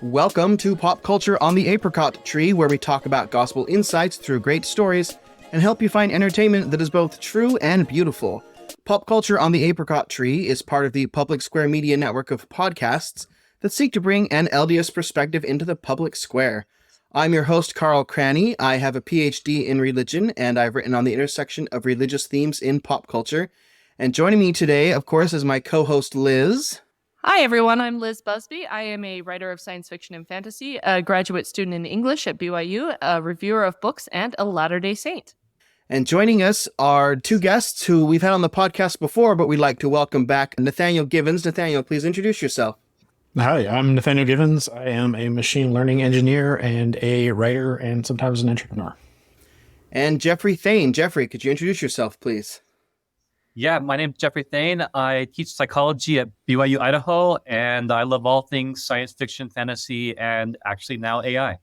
Welcome to Pop Culture on the Apricot Tree, where we talk about gospel insights through great stories and help you find entertainment that is both true and beautiful. Pop Culture on the Apricot Tree is part of the Public Square Media network of podcasts that seek to bring an LDS perspective into the public square. I'm your host, Carl Cranney. I have a PhD in religion, and I've written on the intersection of religious themes in pop culture. And joining me today, of course, is my co-host, Liz. Hi, everyone. I'm Liz Busby. I am a writer of science fiction and fantasy, a graduate student in English at BYU, a reviewer of books, and a Latter-day Saint. And joining us are two guests who we've had on the podcast before, but we'd like to welcome back Nathaniel Givens. Nathaniel, please introduce yourself. Hi, I'm Nathaniel Givens. I am a machine learning engineer and a writer and sometimes an entrepreneur. And Jeffrey Thayne. Jeffrey, could you introduce yourself, please? Yeah, my name's Jeffrey Thayne. I teach psychology at BYU, Idaho, and I love all things science fiction, fantasy, and actually now AI.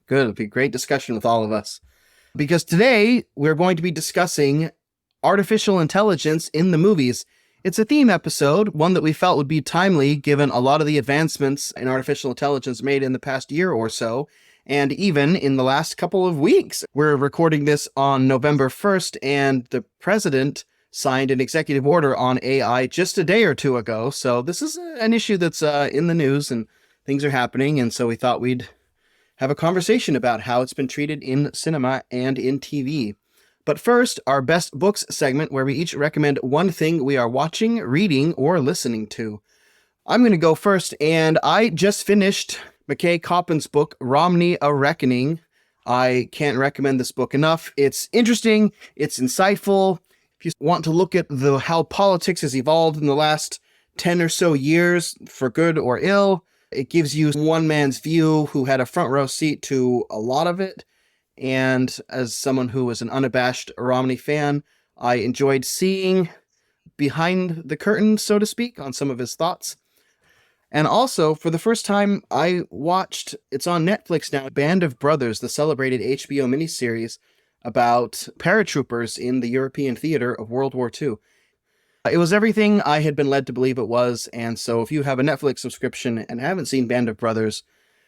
Good. It'll be a great discussion with all of us. Because today we're going to be discussing artificial intelligence in the movies. It's a theme episode, one that we felt would be timely given a lot of the advancements in artificial intelligence made in the past year or so, and even in the last couple of weeks. We're recording this on November 1st, and the president signed an executive order on AI just a day or two ago. So this is an issue that's in the news and things are happening. And so we thought we'd have a conversation about how it's been treated in cinema and in TV. But first, our best books segment, where we each recommend one thing we are watching, reading, or listening to. I'm going to go first, and I just finished McKay Coppin's book, Romney: A Reckoning. I can't recommend this book enough. It's interesting. It's insightful. If you want to look at how politics has evolved in the last 10 or so years, for good or ill, it gives you one man's view who had a front row seat to a lot of it. And as someone who was an unabashed Romney fan, I enjoyed seeing behind the curtain, so to speak, on some of his thoughts. And also, for the first time, I watched, it's on Netflix now, Band of Brothers, the celebrated HBO miniseries about paratroopers in the European theater of World War II. It was everything I had been led to believe it was, and so if you have a Netflix subscription and haven't seen Band of Brothers,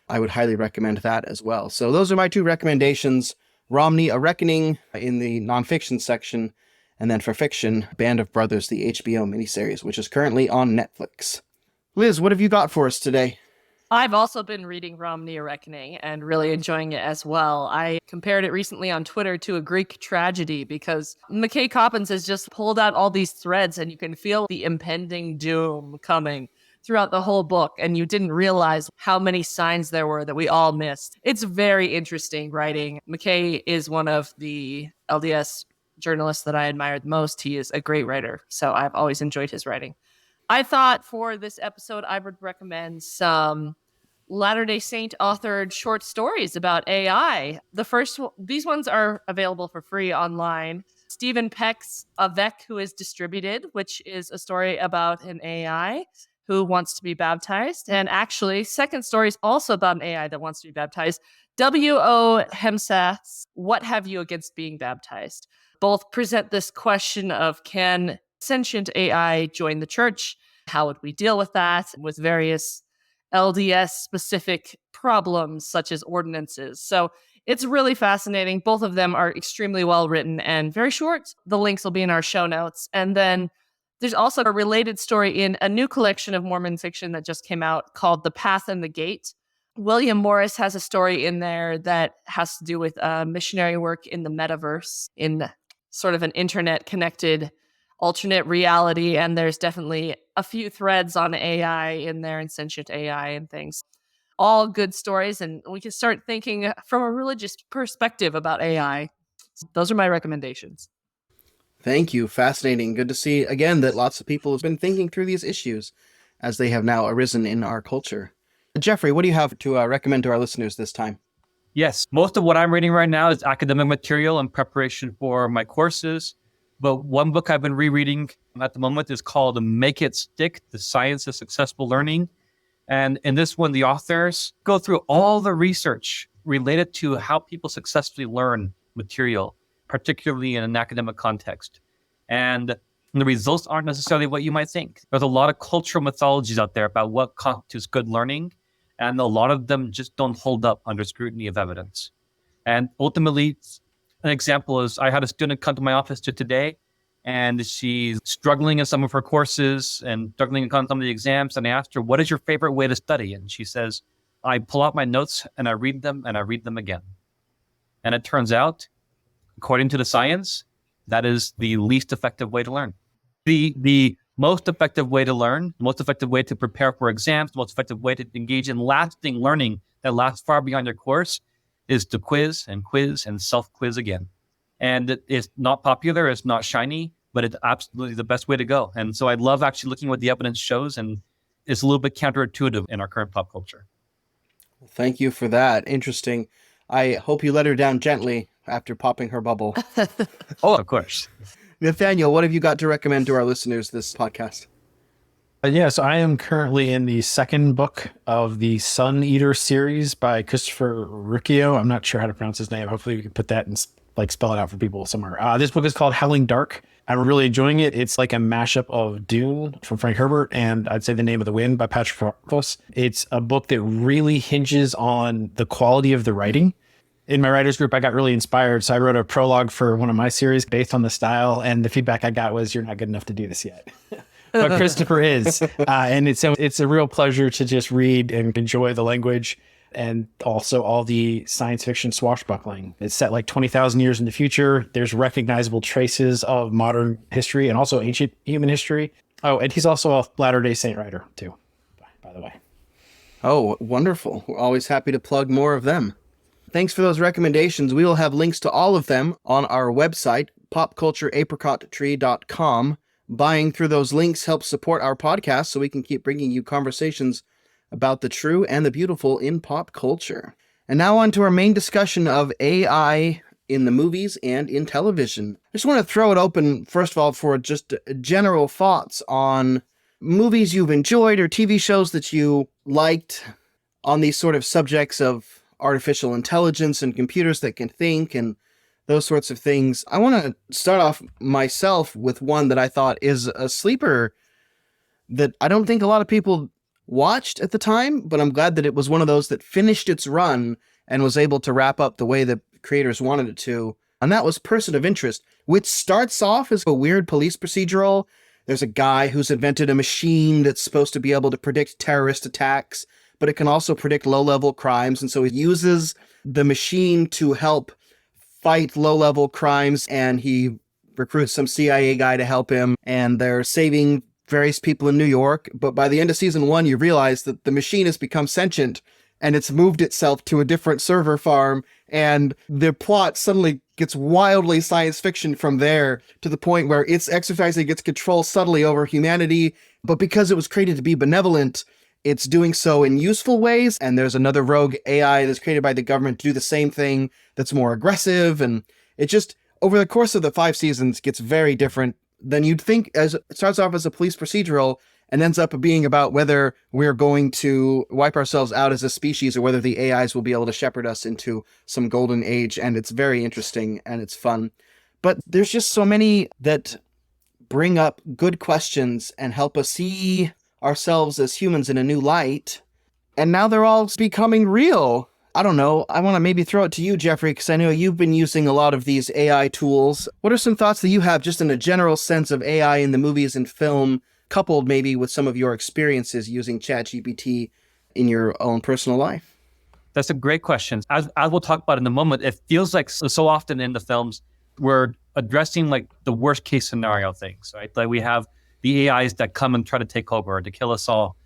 I would highly recommend that as well. So those are my two recommendations: Romney: A Reckoning in the nonfiction section, and then for fiction, Band of Brothers, the HBO miniseries, which is currently on Netflix. Liz, what have you got for us today? I've also been reading Romney: A Reckoning and really enjoying it as well. I compared it recently on Twitter to a Greek tragedy because McKay Coppins has just pulled out all these threads and you can feel the impending doom coming throughout the whole book, and you didn't realize how many signs there were that we all missed. It's very interesting writing. McKay is one of the LDS journalists that I admire the most. He is a great writer, so I've always enjoyed his writing. I thought for this episode, I would recommend some Latter-day Saint authored short stories about AI. These ones are available for free online. Stephen Peck's Avec, who is distributed, which is a story about an AI who wants to be baptized. And actually, second story is also about an AI that wants to be baptized. W.O. Hemsath's What Have You Against Being Baptized? Both present this question of, can sentient AI join the church? How would we deal with that? With various LDS-specific problems, such as ordinances. So it's really fascinating. Both of them are extremely well written and very short. The links will be in our show notes. And then there's also a related story in a new collection of Mormon fiction that just came out called The Path and the Gate. William Morris has a story in there that has to do with missionary work in the metaverse, in sort of an internet-connected alternate reality. And there's definitely a few threads on AI in there and sentient AI and things. All good stories, and we can start thinking from a religious perspective about AI. Those are my recommendations. Thank you. Fascinating. Good to see, again, that lots of people have been thinking through these issues as they have now arisen in our culture. Jeffrey, what do you have to recommend to our listeners this time? Yes, most of what I'm reading right now is academic material in preparation for my courses. But one book I've been rereading at the moment is called Make It Stick: The Science of Successful Learning. And in this one, the authors go through all the research related to how people successfully learn material, particularly in an academic context. And the results aren't necessarily what you might think. There's a lot of cultural mythologies out there about what constitutes good learning. And a lot of them just don't hold up under scrutiny of evidence. And ultimately, an example is I had a student come to my office today, and she's struggling in some of her courses and struggling in some of the exams. And I asked her, what is your favorite way to study? And she says, I pull out my notes and I read them and I read them again. And it turns out, according to the science, that is the least effective way to learn. The most effective way to learn, the most effective way to prepare for exams, the most effective way to engage in lasting learning that lasts far beyond your course is to quiz and self-quiz again. And it's not popular, it's not shiny, but it's absolutely the best way to go. And so I love actually looking what the evidence shows, and it's a little bit counterintuitive in our current pop culture. Well, thank you for that. Interesting. I hope you let her down gently after popping her bubble. Oh, of course. Nathaniel, what have you got to recommend to our listeners this podcast? So I am currently in the second book of the Sun Eater series by Christopher Riccio. I'm not sure how to pronounce his name. Hopefully we can put that and spell it out for people somewhere. This book is called Howling Dark. I'm really enjoying it. It's like a mashup of Dune from Frank Herbert and I'd say The Name of the Wind by Patrick Rothfuss. It's a book that really hinges on the quality of the writing. In my writers group, I got really inspired. So I wrote a prologue for one of my series based on the style. And the feedback I got was, you're not good enough to do this yet. But Christopher is. And it's a real pleasure to just read and enjoy the language and also all the science fiction swashbuckling. It's set like 20,000 years in the future. There's recognizable traces of modern history and also ancient human history. Oh, and he's also a Latter-day Saint writer too, by the way. Oh, wonderful. We're always happy to plug more of them. Thanks for those recommendations. We will have links to all of them on our website, popcultureapricottree.com. Buying through those links helps support our podcast so we can keep bringing you conversations about the true and the beautiful in pop culture. And now on to our main discussion of AI in the movies and in television. I just want to throw it open, first of all, for just general thoughts on movies you've enjoyed or TV shows that you liked on these sort of subjects of artificial intelligence and computers that can think and those sorts of things. I want to start off myself with one that I thought is a sleeper that I don't think a lot of people watched at the time, but I'm glad that it was one of those that finished its run and was able to wrap up the way the creators wanted it to. And that was Person of Interest, which starts off as a weird police procedural. There's a guy who's invented a machine that's supposed to be able to predict terrorist attacks, but it can also predict low-level crimes. And so he uses the machine to help fight low-level crimes, and he recruits some CIA guy to help him, and they're saving various people in New York. But by the end of season 1, you realize that the machine has become sentient, and it's moved itself to a different server farm, and the plot suddenly gets wildly science fiction from there to the point where it's exercising its control subtly over humanity, but because it was created to be benevolent, it's doing so in useful ways, and there's another rogue AI that's created by the government to do the same thing that's more aggressive, and it just, over the course of the 5 seasons, gets very different than you'd think. As it starts off as a police procedural and ends up being about whether we're going to wipe ourselves out as a species or whether the AIs will be able to shepherd us into some golden age, and it's very interesting and it's fun. But there's just so many that bring up good questions and help us see ourselves as humans in a new light, and now they're all becoming real. I don't know. I want to maybe throw it to you, Jeffrey, because I know you've been using a lot of these AI tools. What are some thoughts that you have just in a general sense of AI in the movies and film, coupled maybe with some of your experiences using ChatGPT in your own personal life? That's a great question. As we'll talk about in a moment, it feels like so often in the films, we're addressing like the worst case scenario things, right? Like we have the AIs that come and try to take over, to kill us all.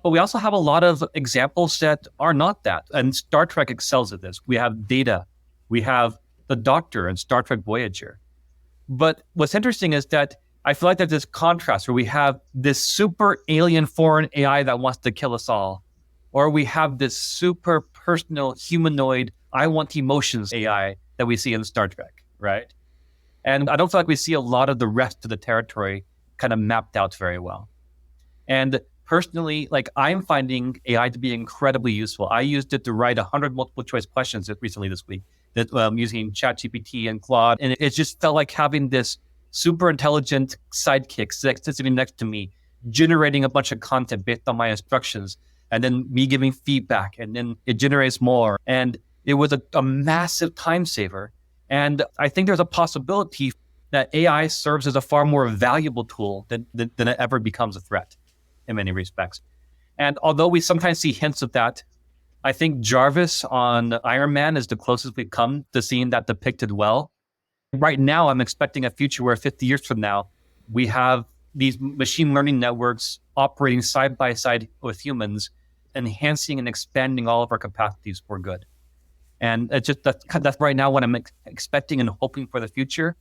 But we also have a lot of examples that are not that. And Star Trek excels at this. We have Data. We have the Doctor in Star Trek Voyager. But what's interesting is that I feel like there's this contrast where we have this super alien foreign AI that wants to kill us all, or we have this super personal humanoid, I want emotions AI that we see in Star Trek, right? And I don't feel like we see a lot of the rest of the territory kind of mapped out very well. And personally, like I'm finding AI to be incredibly useful. I used it to write 100 multiple choice questions recently this week that using ChatGPT and Claude. And it just felt like having this super intelligent sidekick sitting next to me, generating a bunch of content based on my instructions and then me giving feedback, and then it generates more. And it was a massive time saver. And I think there's a possibility that AI serves as a far more valuable tool than it ever becomes a threat in many respects. And although we sometimes see hints of that, I think Jarvis on Iron Man is the closest we've come to seeing that depicted well. Right now, I'm expecting a future where 50 years from now, we have these machine learning networks operating side by side with humans, enhancing and expanding all of our capacities for good. And that's right now what I'm expecting and hoping for the future.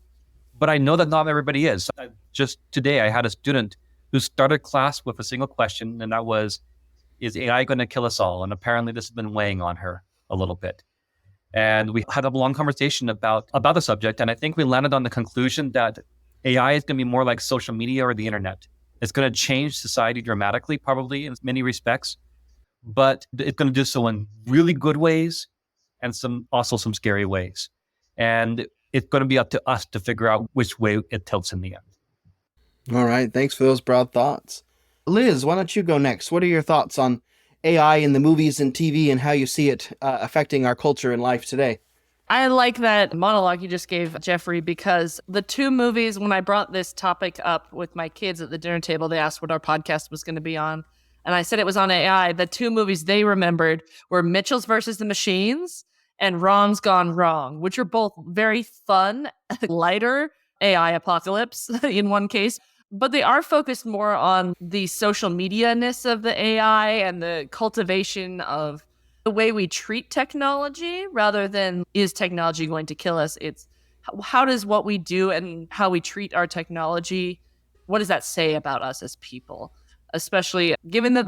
But I know that not everybody is. Just today, I had a student who started class with a single question, and that was, is AI going to kill us all? And apparently this has been weighing on her a little bit. And we had a long conversation about the subject. And I think we landed on the conclusion that AI is going to be more like social media or the internet. It's going to change society dramatically, probably in many respects, but it's going to do so in really good ways and some scary ways. And it's going to be up to us to figure out which way it tilts in the end. All right. Thanks for those broad thoughts. Liz, why don't you go next? What are your thoughts on AI in the movies and TV and how you see it affecting our culture and life today? I like that monologue you just gave, Jeffrey, because the two movies, when I brought this topic up with my kids at the dinner table, they asked what our podcast was going to be on. And I said it was on AI. The two movies they remembered were Mitchell's versus the Machines and Ron's Gone Wrong, which are both very fun, lighter AI apocalypse in one case. But they are focused more on the social media-ness of the AI and the cultivation of the way we treat technology rather than is technology going to kill us? It's how does what we do and how we treat our technology, what does that say about us as people? Especially given that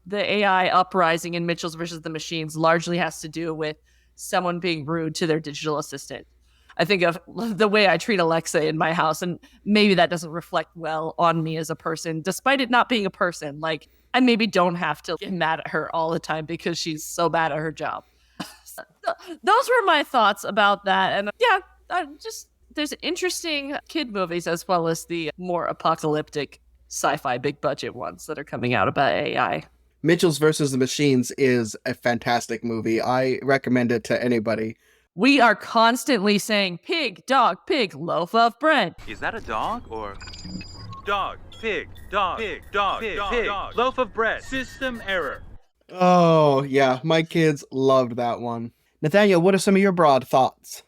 the AI uprising in Mitchell's versus the Machines largely has to do with someone being rude to their digital assistant. I think of the way I treat Alexa in my house, and maybe that doesn't reflect well on me as a person, despite it not being a person. Like, I maybe don't have to get mad at her all the time because she's so bad at her job. So, those were my thoughts about that. And yeah, there's interesting kid movies as well as the more apocalyptic sci-fi big budget ones that are coming out about AI. Mitchell's versus the Machines is a fantastic movie. I recommend it to anybody. We are constantly saying pig, dog, pig, loaf of bread. Is that a dog or dog, pig, dog, pig, dog, pig, dog, loaf of bread, system error? Oh, yeah. My kids loved that one. Nathaniel, what are some of your broad thoughts?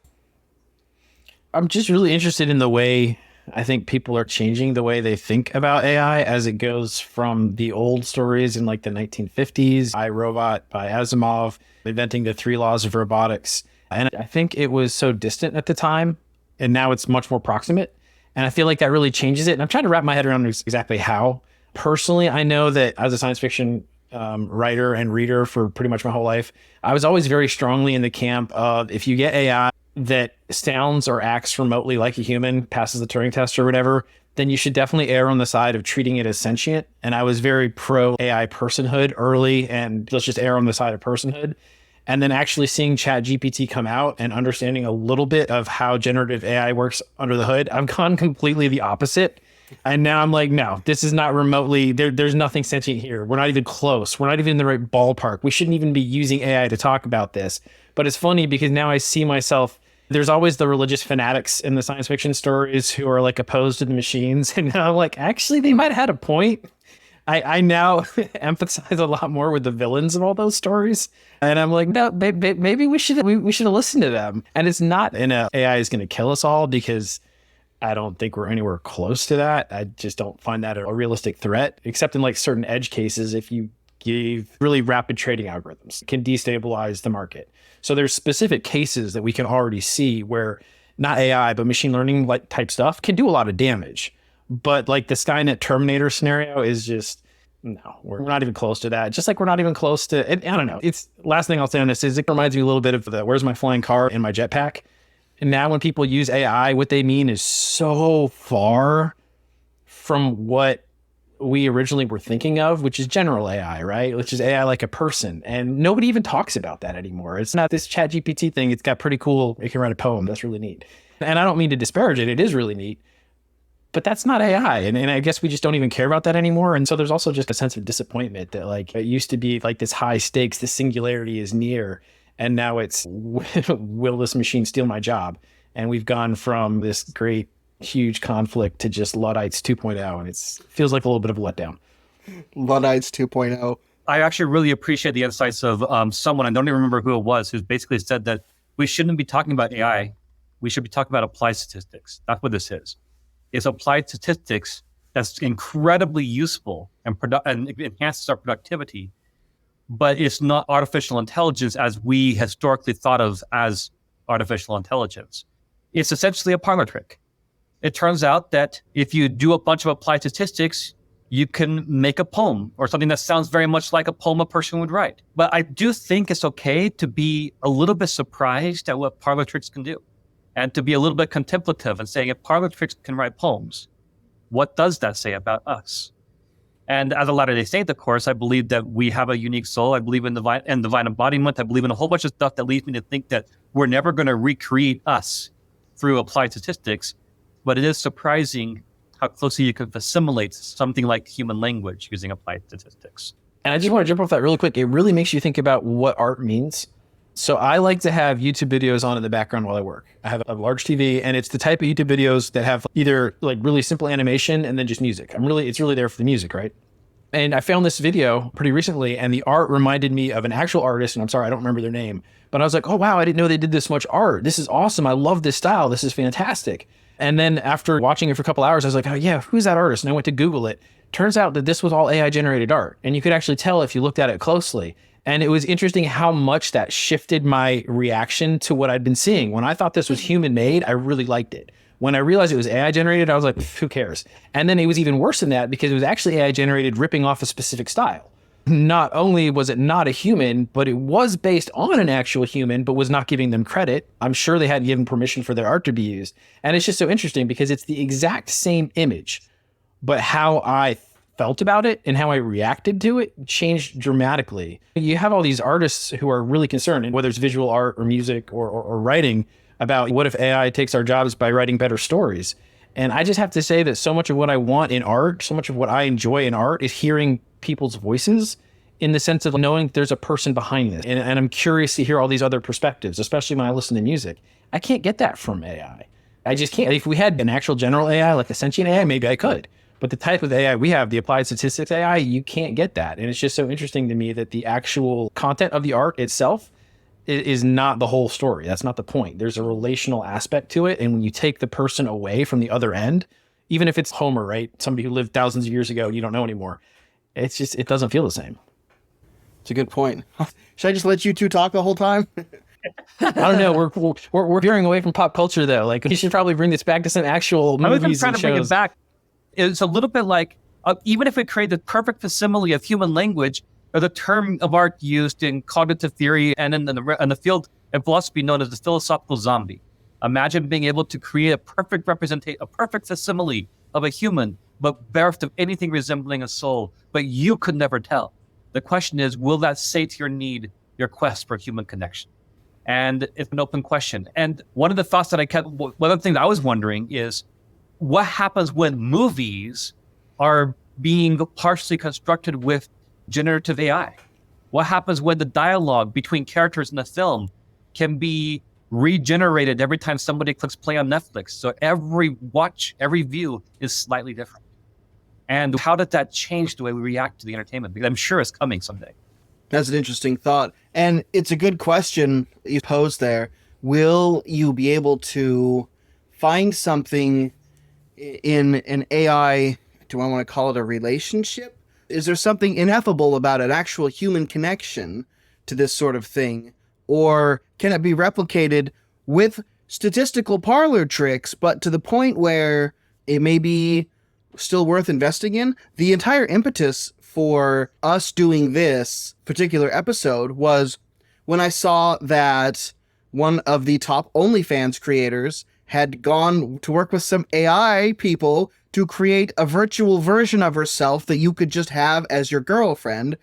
I'm just really interested in the way I think people are changing the way they think about AI as it goes from the old stories in like the 1950s, I, Robot by Asimov, inventing the 3 laws of robotics. And I think it was so distant at the time, and now it's much more proximate. And I feel like that really changes it. And I'm trying to wrap my head around exactly how. Personally, I know that as a science fiction writer and reader for pretty much my whole life, I was always very strongly in the camp of if you get AI that sounds or acts remotely like a human, passes the Turing test or whatever, then you should definitely err on the side of treating it as sentient. And I was very pro AI personhood early, and let's just err on the side of personhood. And then actually seeing ChatGPT come out and understanding a little bit of how generative AI works under the hood, I've gone completely the opposite. And now I'm like, no, this is not remotely, there's nothing sentient here. We're not even close. We're not even in the right ballpark. We shouldn't even be using AI to talk about this. But it's funny because now I see myself, there's always the religious fanatics in the science fiction stories who are like opposed to the machines. And now I'm like, actually, they might have had a point. I now empathize a lot more with the villains of all those stories. And I'm like, no, maybe we should have listened to them. And it's not AI is going to kill us all, because I don't think we're anywhere close to that. I just don't find that a realistic threat, except in like certain edge cases. If you give really rapid trading algorithms, it can destabilize the market. So there's specific cases that we can already see where not AI, but machine learning like type stuff can do a lot of damage. But like the Skynet Terminator scenario is just, no, we're not even close to that. Just like we're not even close to, I don't know. It's last thing I'll say on this is it reminds me a little bit of the where's my flying car in my jetpack. And now when people use AI, what they mean is so far from what we originally were thinking of, which is general AI, right? Which is AI like a person. And nobody even talks about that anymore. It's not this ChatGPT thing. It's got pretty cool, it can write a poem. That's really neat. And I don't mean to disparage it. It is really neat. But that's not AI. And I guess we just don't even care about that anymore. And so there's also just a sense of disappointment that like it used to be like this high stakes, this singularity is near. And now it's, will this machine steal my job? And we've gone from this great, huge conflict to just Luddites 2.0. And it feels like a little bit of a letdown. Luddites 2.0. I actually really appreciate the insights of someone, I don't even remember who it was, who basically said that we shouldn't be talking about AI. We should be talking about applied statistics. That's what this is. It's applied statistics that's incredibly useful and enhances our productivity, but it's not artificial intelligence as we historically thought of as artificial intelligence. It's essentially a parlor trick. It turns out that if you do a bunch of applied statistics, you can make a poem or something that sounds very much like a poem a person would write. But I do think it's okay to be a little bit surprised at what parlor tricks can do and to be a little bit contemplative and saying, if parlor tricks can write poems, what does that say about us? And as a Latter-day Saint, of course, I believe that we have a unique soul. I believe in divine embodiment. I believe in a whole bunch of stuff that leads me to think that we're never going to recreate us through applied statistics. But it is surprising how closely you can assimilate something like human language using applied statistics. And I just want to jump off that really quick. It really makes you think about what art means. So I like to have YouTube videos on in the background while I work. I have a large TV, and it's the type of YouTube videos that have either like really simple animation and then just music. It's really there for the music, right? And I found this video pretty recently, and the art reminded me of an actual artist, and I'm sorry, I don't remember their name, but I was like, oh wow, I didn't know they did this much art. This is awesome. I love this style. This is fantastic. And then after watching it for a couple hours, I was like, oh yeah, who's that artist? And I went to Google it. Turns out that this was all AI generated art. And you could actually tell if you looked at it closely. And it was interesting how much that shifted my reaction to what I'd been seeing. When I thought this was human made, I really liked it. When I realized it was AI generated, I was like, who cares? And then it was even worse than that because it was actually AI generated ripping off a specific style. Not only was it not a human, but it was based on an actual human, but was not giving them credit. I'm sure they hadn't given permission for their art to be used. And it's just so interesting because it's the exact same image, but how I felt about it and how I reacted to it changed dramatically. You have all these artists who are really concerned, and whether it's visual art or music or writing, about what if AI takes our jobs by writing better stories. And I just have to say that so much of what I want in art, so much of what I enjoy in art is hearing people's voices in the sense of knowing there's a person behind this. And I'm curious to hear all these other perspectives, especially when I listen to music. I can't get that from AI. I just can't. If we had an actual general AI, like a sentient AI, maybe I could. But the type of AI we have, the applied statistics AI, you can't get that. And it's just so interesting to me that the actual content of the art itself is not the whole story. That's not the point. There's a relational aspect to it. And when you take the person away from the other end, even if it's Homer, right? Somebody who lived thousands of years ago, you don't know anymore. It's just, it doesn't feel the same. It's a good point. Should I just let you two talk the whole time? I don't know. We're veering away from pop culture though. Like we should probably bring this back to some actual movies and shows. I'm trying to bring it back. It's a little bit like, even if we create the perfect facsimile of human language, or the term of art used in cognitive theory and in the field of philosophy known as the philosophical zombie. Imagine being able to create a perfect facsimile of a human, but bereft of anything resembling a soul, but you could never tell. The question is, will that sate your need, your quest for human connection? And it's an open question. And one of the thoughts that one of the things I was wondering is, what happens when movies are being partially constructed with generative AI? What happens when the dialogue between characters in a film can be regenerated every time somebody clicks play on Netflix? So every view is slightly different. And how did that change the way we react to the entertainment? Because I'm sure it's coming someday. That's an interesting thought. And it's a good question you posed there. Will you be able to find something in an AI, do I want to call it a relationship? Is there something ineffable about an actual human connection to this sort of thing? Or can it be replicated with statistical parlor tricks, but to the point where it may be still worth investing in? The entire impetus for us doing this particular episode was when I saw that one of the top OnlyFans creators had gone to work with some AI people to create a virtual version of herself that you could just have as your girlfriend,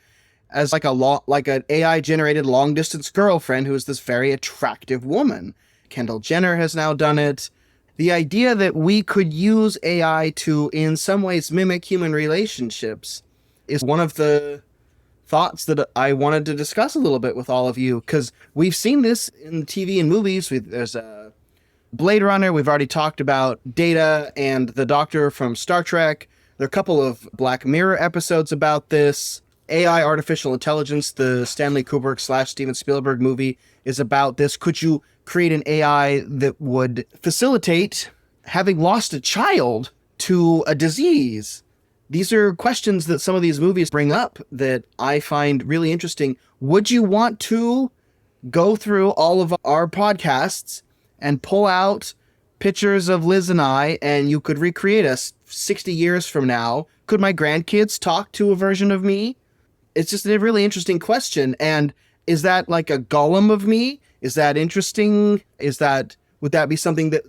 as like an AI generated long distance girlfriend who is this very attractive woman. Kendall Jenner has now done it. The idea that we could use AI to, in some ways, mimic human relationships is one of the thoughts that I wanted to discuss a little bit with all of you, because we've seen this in TV and movies. There's a Blade Runner. We've already talked about Data and the Doctor from Star Trek. There are a couple of Black Mirror episodes about this. AI, artificial intelligence, the Stanley Kubrick / Steven Spielberg movie is about this. Could you create an AI that would facilitate having lost a child to a disease? These are questions that some of these movies bring up that I find really interesting. Would you want to go through all of our podcasts and pull out pictures of Liz and I, and you could recreate us 60 years from now? Could my grandkids talk to a version of me? It's just a really interesting question. And is that like a Gollum of me? Is that interesting? Would that be something that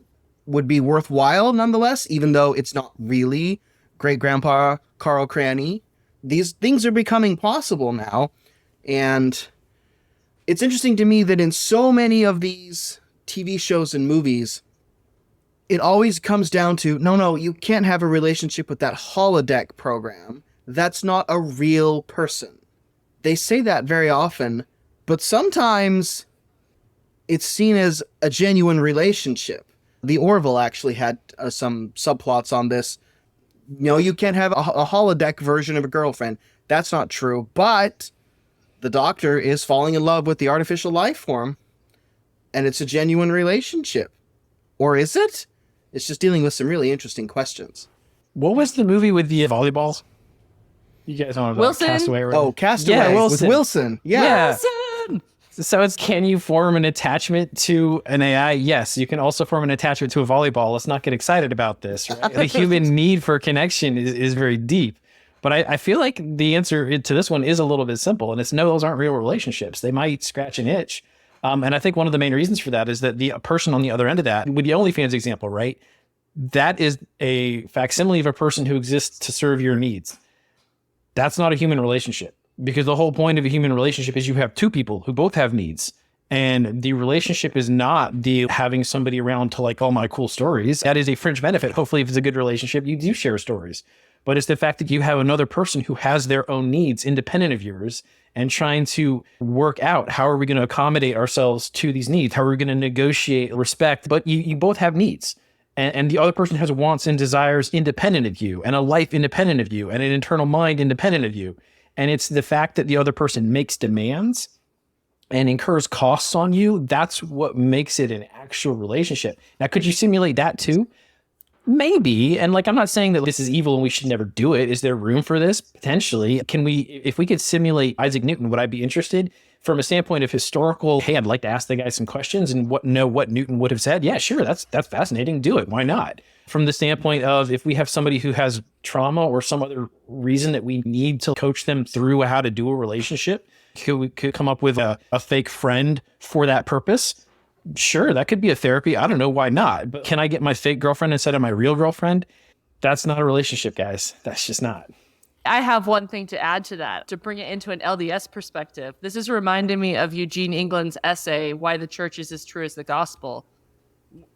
would be worthwhile nonetheless, even though it's not really great grandpa Carl Cranney? These things are becoming possible now. And it's interesting to me that in so many of these TV shows and movies, it always comes down to, no, you can't have a relationship with that holodeck program. That's not a real person. They say that very often, but sometimes it's seen as a genuine relationship. The Orville actually had some subplots on this. No, you can't have a holodeck version of a girlfriend. That's not true, but the Doctor is falling in love with the artificial life form, and it's a genuine relationship. Or is it? It's just dealing with some really interesting questions. What was the movie with the volleyball? You guys know about Wilson? Castaway? Oh, Castaway Yeah, with Wilson. Yeah. Wilson! So it's, can you form an attachment to an AI? Yes, you can also form an attachment to a volleyball. Let's not get excited about this, right? The human need for connection is very deep. But I feel like the answer to this one is a little bit simple, and it's no, those aren't real relationships. They might scratch an itch. And I think one of the main reasons for that is that the person on the other end of that, with the OnlyFans example, right? That is a facsimile of a person who exists to serve your needs. That's not a human relationship, because the whole point of a human relationship is you have two people who both have needs. And the relationship is not the having somebody around to like all my cool stories. That is a fringe benefit. Hopefully, if it's a good relationship, you do share stories. But it's the fact that you have another person who has their own needs independent of yours and trying to work out how are we going to accommodate ourselves to these needs? How are we going to negotiate respect? But you both have needs. And the other person has wants and desires independent of you, and a life independent of you, and an internal mind independent of you. And it's the fact that the other person makes demands and incurs costs on you. That's what makes it an actual relationship. Now, could you simulate that too? Maybe. And like, I'm not saying that this is evil and we should never do it. Is there room for this? Potentially. If we could simulate Isaac Newton, would I be interested? From a standpoint of historical, hey, I'd like to ask the guy some questions and what Newton would have said. Yeah, sure. That's fascinating. Do it. Why not? From the standpoint of if we have somebody who has trauma or some other reason that we need to coach them through how to do a relationship, we could come up with a fake friend for that purpose. Sure, that could be a therapy. I don't know, why not? But can I get my fake girlfriend instead of my real girlfriend? That's not a relationship, guys. That's just not. I have one thing to add to that, to bring it into an LDS perspective. This is reminding me of Eugene England's essay, Why the Church is as True as the Gospel,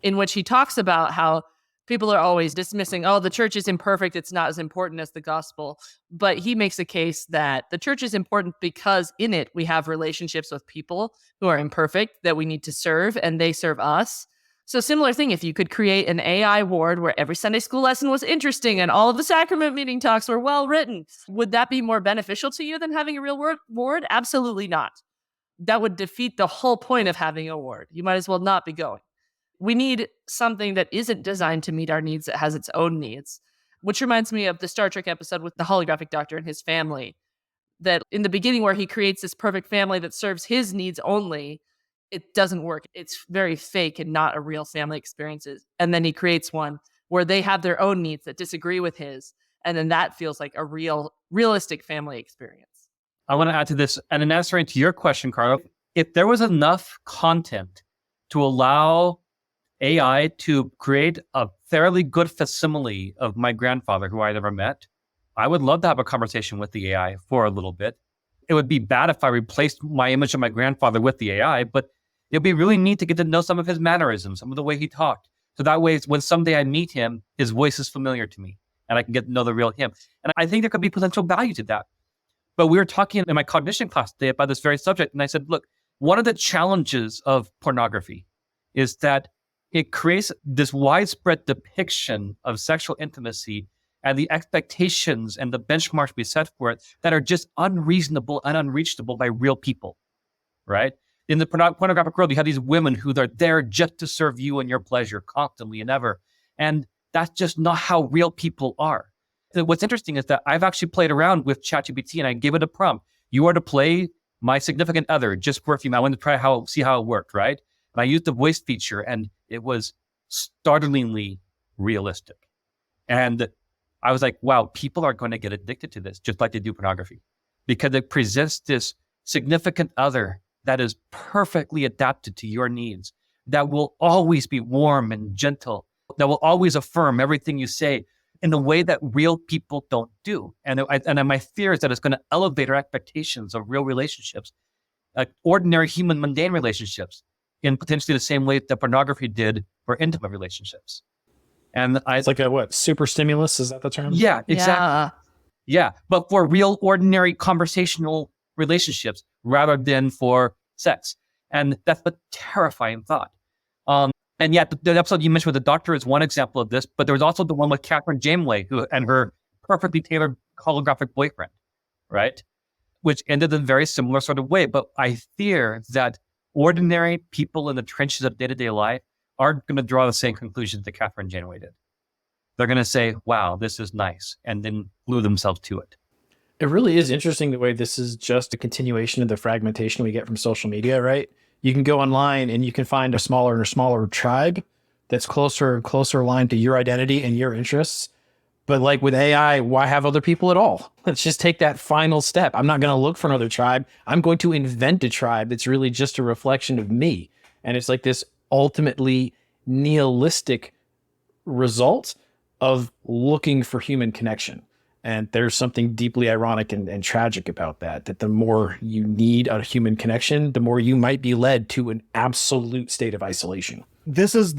in which he talks about how people are always dismissing, the church is imperfect, it's not as important as the gospel. But he makes a case that the church is important because in it we have relationships with people who are imperfect that we need to serve, and they serve us. So similar thing, if you could create an AI ward where every Sunday school lesson was interesting and all of the sacrament meeting talks were well written, would that be more beneficial to you than having a real ward? Absolutely not. That would defeat the whole point of having a ward. You might as well not be going. We need something that isn't designed to meet our needs, that has its own needs, which reminds me of the Star Trek episode with the holographic doctor and his family, that in the beginning where he creates this perfect family that serves his needs only, it doesn't work. It's very fake and not a real family experience. And then he creates one where they have their own needs that disagree with his. And then that feels like a realistic family experience. I want to add to this, and in answering to your question, Carl, if there was enough content to allow AI to create a fairly good facsimile of my grandfather who I never met, I would love to have a conversation with the AI for a little bit. It would be bad if I replaced my image of my grandfather with the AI, but it'd be really neat to get to know some of his mannerisms, some of the way he talked, So that way, when someday I meet him, his voice is familiar to me and I can get to know the real him. And I think there could be potential value to that. But we were talking in my cognition class today about this very subject. And I said, look, one of the challenges of pornography is that it creates this widespread depiction of sexual intimacy and the expectations and the benchmarks we set for it that are just unreasonable and unreachable by real people, right? In the pornographic world, you have these women who are there just to serve you and your pleasure constantly and ever. And that's just not how real people are. What's interesting is that I've actually played around with ChatGPT and I gave it a prompt. You are to play my significant other just for a few minutes. I wanted to see how it worked, right? And I used the voice feature and it was startlingly realistic. And I was like, wow, people are going to get addicted to this, just like they do pornography, because it presents this significant other that is perfectly adapted to your needs, that will always be warm and gentle, that will always affirm everything you say in a way that real people don't do. And my fear is that it's going to elevate our expectations of real relationships, like ordinary human mundane relationships, in potentially the same way that pornography did for intimate relationships. And It's like a super stimulus, is that the term? Yeah, exactly. Yeah, but for real, ordinary conversational relationships rather than for sex. And that's a terrifying thought. And yet the episode you mentioned with the doctor is one example of this, but there was also the one with Catherine Janeway and her perfectly tailored holographic boyfriend, right? Which ended in a very similar sort of way. But I fear that ordinary people in the trenches of day-to-day life aren't going to draw the same conclusions that Catherine Janeway did. They're going to say, wow, this is nice, and then glue themselves to it. It really is interesting the way this is just a continuation of the fragmentation we get from social media, right? You can go online and you can find a smaller and smaller tribe that's closer and closer aligned to your identity and your interests. But like with AI, why have other people at all? Let's just take that final step. I'm not going to look for another tribe. I'm going to invent a tribe that's really just a reflection of me. And it's like this ultimately nihilistic result of looking for human connection. And there's something deeply ironic and tragic about that the more you need a human connection, the more you might be led to an absolute state of isolation. This is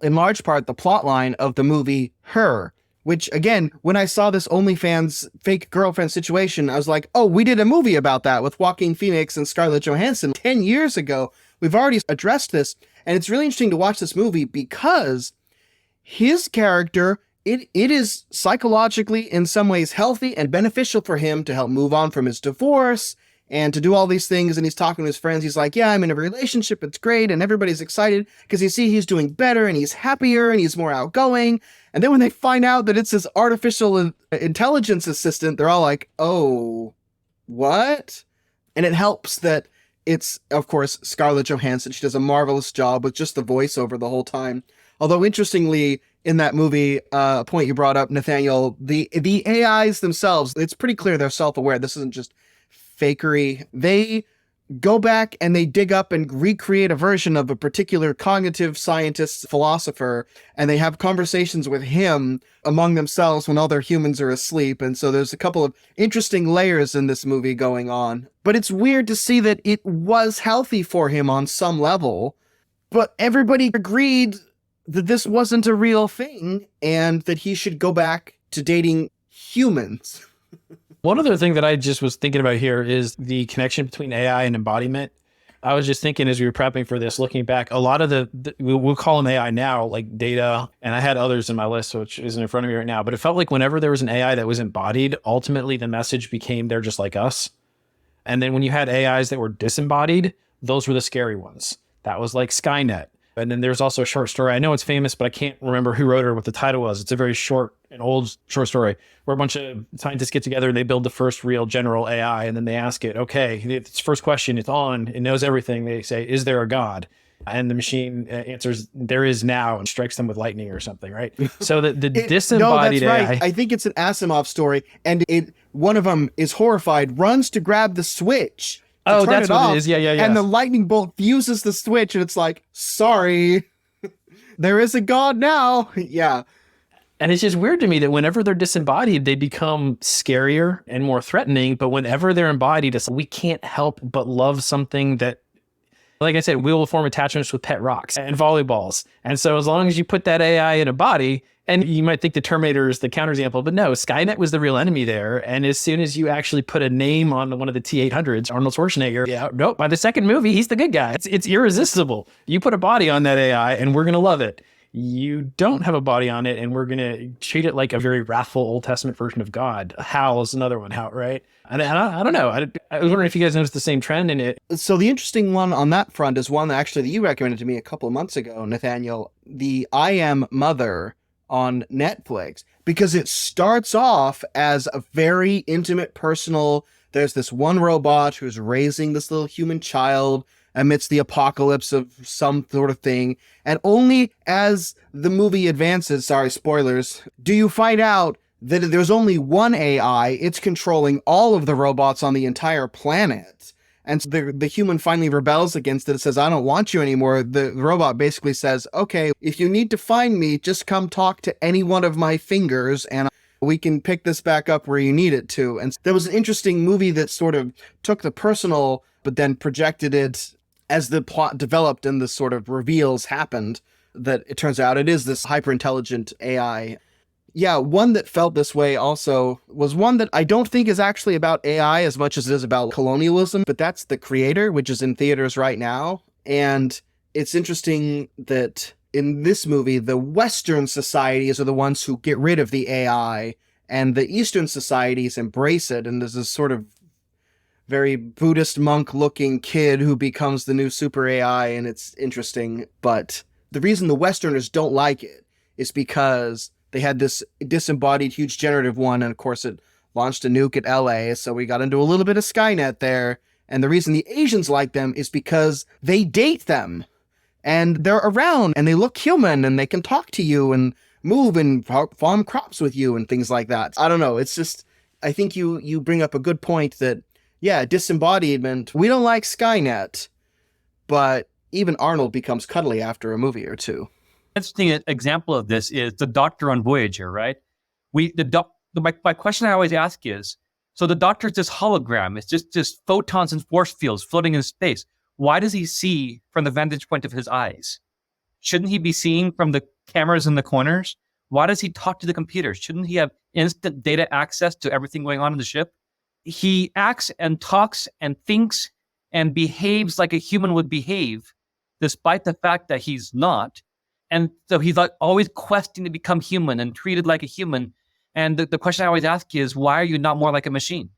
in large part, the plot line of the movie Her, which again, when I saw this OnlyFans fake girlfriend situation, I was like, oh, we did a movie about that with Joaquin Phoenix and Scarlett Johansson 10 years ago. We've already addressed this. And it's really interesting to watch this movie because his character, it is psychologically in some ways healthy and beneficial for him to help move on from his divorce and to do all these things. And he's talking to his friends. He's like, yeah, I'm in a relationship. It's great. And everybody's excited because you see he's doing better and he's happier and he's more outgoing. And then when they find out that it's his artificial intelligence assistant, they're all like, oh, what? And it helps that it's, of course, Scarlett Johansson. She does a marvelous job with just the voiceover the whole time. Although, interestingly, in that movie, a point you brought up, Nathaniel, the AIs themselves, it's pretty clear they're self-aware. This isn't just fakery. They go back and they dig up and recreate a version of a particular cognitive scientist, philosopher, and they have conversations with him among themselves when other humans are asleep. And so there's a couple of interesting layers in this movie going on. But it's weird to see that it was healthy for him on some level, but everybody agreed that this wasn't a real thing and that he should go back to dating humans. One other thing that I just was thinking about here is the connection between AI and embodiment. I was just thinking as we were prepping for this, looking back, a lot of we'll call them AI now, like data, and I had others in my list, which isn't in front of me right now, but it felt like whenever there was an AI that was embodied, ultimately the message became they're just like us. And then when you had AIs that were disembodied, those were the scary ones. That was like Skynet. And then there's also a short story. I know it's famous, but I can't remember who wrote it or what the title was. It's a very short and old short story where a bunch of scientists get together and they build the first real general AI. And then they ask it, okay, its first question, it's on, it knows everything. They say, is there a God? And the machine answers, there is now, and strikes them with lightning or something, right? So the disembodied no, that's AI. right. I think it's an Asimov story. And one of them is horrified, runs to grab the switch. Oh, that's what it is. Yeah. And the lightning bolt fuses the switch, and it's like, sorry, there is a God now. Yeah. And it's just weird to me that whenever they're disembodied, they become scarier and more threatening. But whenever they're embodied, it's we can't help but love something that Like I said, we will form attachments with pet rocks and volleyballs. And so as long as you put that AI in a body, and you might think the Terminator is the counterexample, but no, Skynet was the real enemy there. And as soon as you actually put a name on one of the T-800s, Arnold Schwarzenegger, nope, by the second movie, he's the good guy. It's irresistible. You put a body on that AI and we're going to love it. You don't have a body on it and we're going to treat it like a very wrathful Old Testament version of God. Hal is another one, right? And I don't know. I was wondering if you guys noticed the same trend in it. So the interesting one on that front is one that actually that you recommended to me a couple of months ago, Nathaniel, the I Am Mother on Netflix, because it starts off as a very intimate, personal, there's this one robot who's raising this little human child amidst the apocalypse of some sort of thing. And only as the movie advances, sorry, spoilers, do you find out that there's only one AI. It's controlling all of the robots on the entire planet. And so the human finally rebels against it. It says, I don't want you anymore. The robot basically says, okay, if you need to find me, just come talk to any one of my fingers and we can pick this back up where you need it to. And there was an interesting movie that sort of took the personal, but then projected it as the plot developed and the sort of reveals happened, that it turns out it is this hyper-intelligent AI. Yeah, one that felt this way also was one that I don't think is actually about AI as much as it is about colonialism, but that's The Creator, which is in theaters right now. And it's interesting that in this movie, the Western societies are the ones who get rid of the AI, and the Eastern societies embrace it. And there's this sort of very Buddhist monk-looking kid who becomes the new super AI, and it's interesting. But the reason the Westerners don't like it is because they had this disembodied huge generative one, and of course it launched a nuke at LA, so we got into a little bit of Skynet there. And the reason the Asians like them is because they date them, and they're around, and they look human, and they can talk to you, and move, and farm crops with you, and things like that. I don't know, it's just, I think you bring up a good point that, yeah, disembodiment, we don't like Skynet, but even Arnold becomes cuddly after a movie or two. Interesting example of this is the Doctor on Voyager, right? My question I always ask is, so the Doctor's this hologram, it's just photons and force fields floating in space. Why does he see from the vantage point of his eyes? Shouldn't he be seeing from the cameras in the corners? Why does he talk to the computers? Shouldn't he have instant data access to everything going on in the ship? He acts and talks and thinks and behaves like a human would behave, despite the fact that he's not. And so he's like always questing to become human and treated like a human. And the question I always ask is, why are you not more like a machine?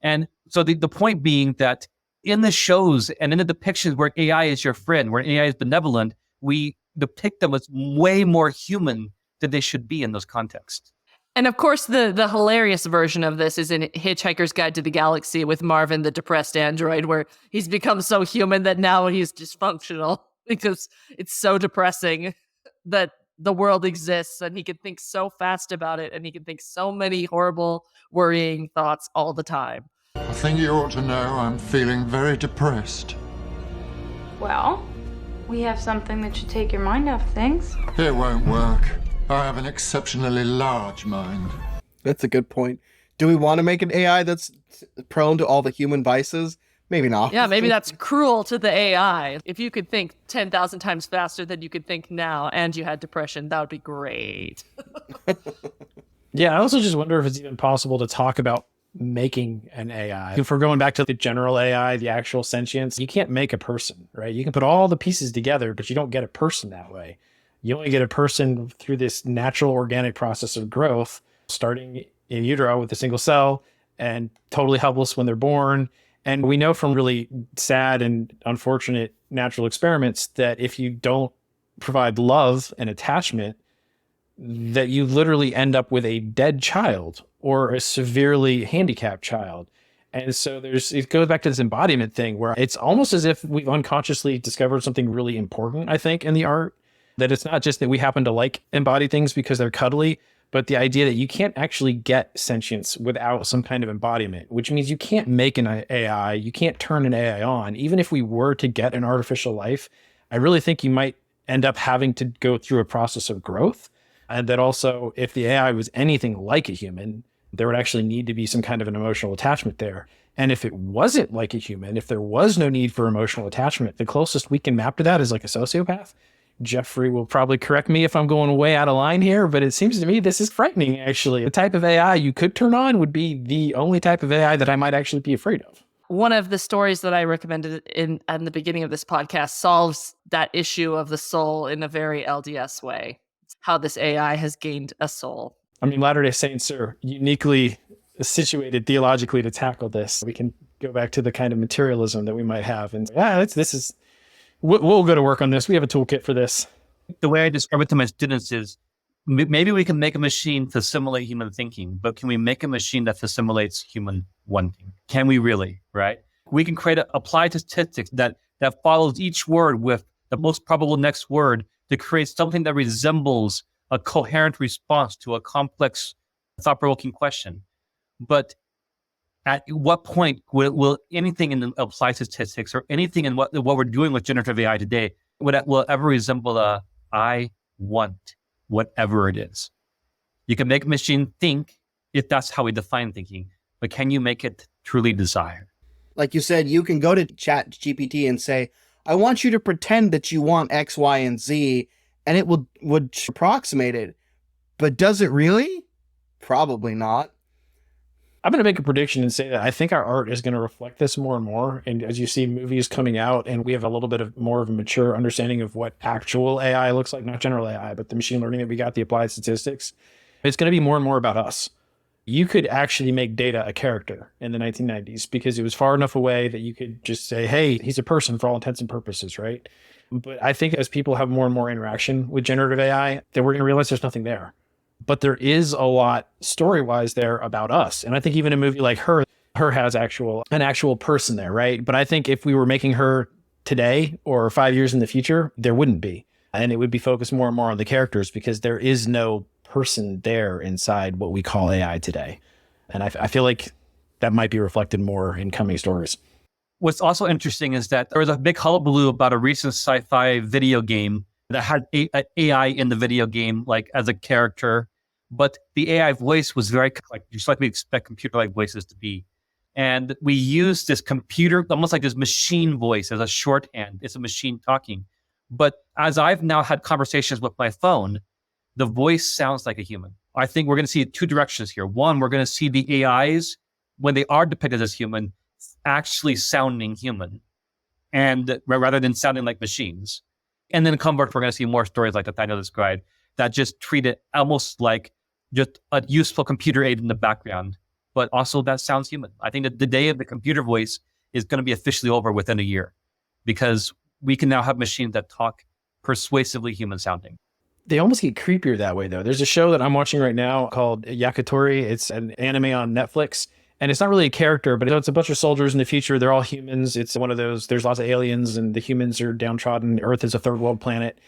And so the point being that in the shows and in the depictions where AI is your friend, where AI is benevolent, we depict them as way more human than they should be in those contexts. And of course, the hilarious version of this is in Hitchhiker's Guide to the Galaxy with Marvin, the depressed android, where he's become so human that now he's dysfunctional because it's so depressing that the world exists, and he can think so fast about it, and he can think so many horrible, worrying thoughts all the time. I think you ought to know I'm feeling very depressed. Well, we have something that should take your mind off things. It won't work. I have an exceptionally large mind. That's a good point. Do we want to make an AI that's prone to all the human vices? Maybe not. Yeah, maybe that's cruel to the AI. If you could think 10,000 times faster than you could think now and you had depression, that would be great. Yeah, I also just wonder if it's even possible to talk about making an AI. If we're going back to the general AI, the actual sentience, you can't make a person, right? You can put all the pieces together, but you don't get a person that way. You only get a person through this natural organic process of growth, starting in utero with a single cell and totally helpless when they're born. And we know from really sad and unfortunate natural experiments that if you don't provide love and attachment, that you literally end up with a dead child or a severely handicapped child. And so it goes back to this embodiment thing where it's almost as if we've unconsciously discovered something really important, I think, in the art, that it's not just that we happen to like embodied things because they're cuddly, but the idea that you can't actually get sentience without some kind of embodiment, which means you can't make an AI, you can't turn an AI on. Even if we were to get an artificial life, I really think you might end up having to go through a process of growth. And that also, if the AI was anything like a human, there would actually need to be some kind of an emotional attachment there. And if it wasn't like a human, if there was no need for emotional attachment, the closest we can map to that is like a sociopath. Jeffrey will probably correct me if I'm going way out of line here, but it seems to me this is frightening, actually. The type of AI you could turn on would be the only type of AI that I might actually be afraid of. One of the stories that I recommended in the beginning of this podcast solves that issue of the soul in a very LDS way. How this AI has gained a soul. I mean, Latter-day Saints are uniquely situated theologically to tackle this. We can go back to the kind of materialism that we might have. And we'll go to work on this. We have a toolkit for this. The way I describe it to my students is maybe we can make a machine to simulate human thinking, but can we make a machine that assimilates human wanting? Can we really, right? We can create applied statistics that follows each word with the most probable next word to create something that resembles a coherent response to a complex, thought-provoking question. But at what point will anything in the applied statistics or anything in what we're doing with generative AI today will ever resemble a I want whatever it is? You can make a machine think if that's how we define thinking, but can you make it truly desire? Like you said, you can go to Chat GPT and say, I want you to pretend that you want X, Y, and Z, and it would approximate it. But does it really? Probably not. I'm going to make a prediction and say that I think our art is going to reflect this more and more. And as you see movies coming out and we have a little bit of more of a mature understanding of what actual AI looks like, not general AI, but the machine learning that we got, the applied statistics, it's going to be more and more about us. You could actually make data a character in the 1990s because it was far enough away that you could just say, hey, he's a person for all intents and purposes, right? But I think as people have more and more interaction with generative AI, that we're going to realize there's nothing there. But there is a lot story-wise there about us. And I think even a movie like Her has an actual person there, right? But I think if we were making Her today or 5 years in the future, there wouldn't be. And it would be focused more and more on the characters because there is no person there inside what we call AI today. And I feel like that might be reflected more in coming stories. What's also interesting is that there was a big hullabaloo about a recent sci-fi video game that had AI in the video game, like as a character, but the AI voice was very just like we expect computer-like voices to be. And we use this computer, almost like this machine voice as a shorthand. It's a machine talking. But as I've now had conversations with my phone, the voice sounds like a human. I think we're going to see two directions here. One, we're going to see the AIs, when they are depicted as human, actually sounding human, and rather than sounding like machines. And then convert, we're going to see more stories like Nathaniel described that just treat it almost like just a useful computer aid in the background, but also that sounds human. I think that the day of the computer voice is going to be officially over within a year because we can now have machines that talk persuasively human sounding. They almost get creepier that way, though. There's a show that I'm watching right now called Yakitori. It's an anime on Netflix. And it's not really a character, but it's a bunch of soldiers in the future. They're all humans. It's one of those, there's lots of aliens and the humans are downtrodden. Earth is a third world planet,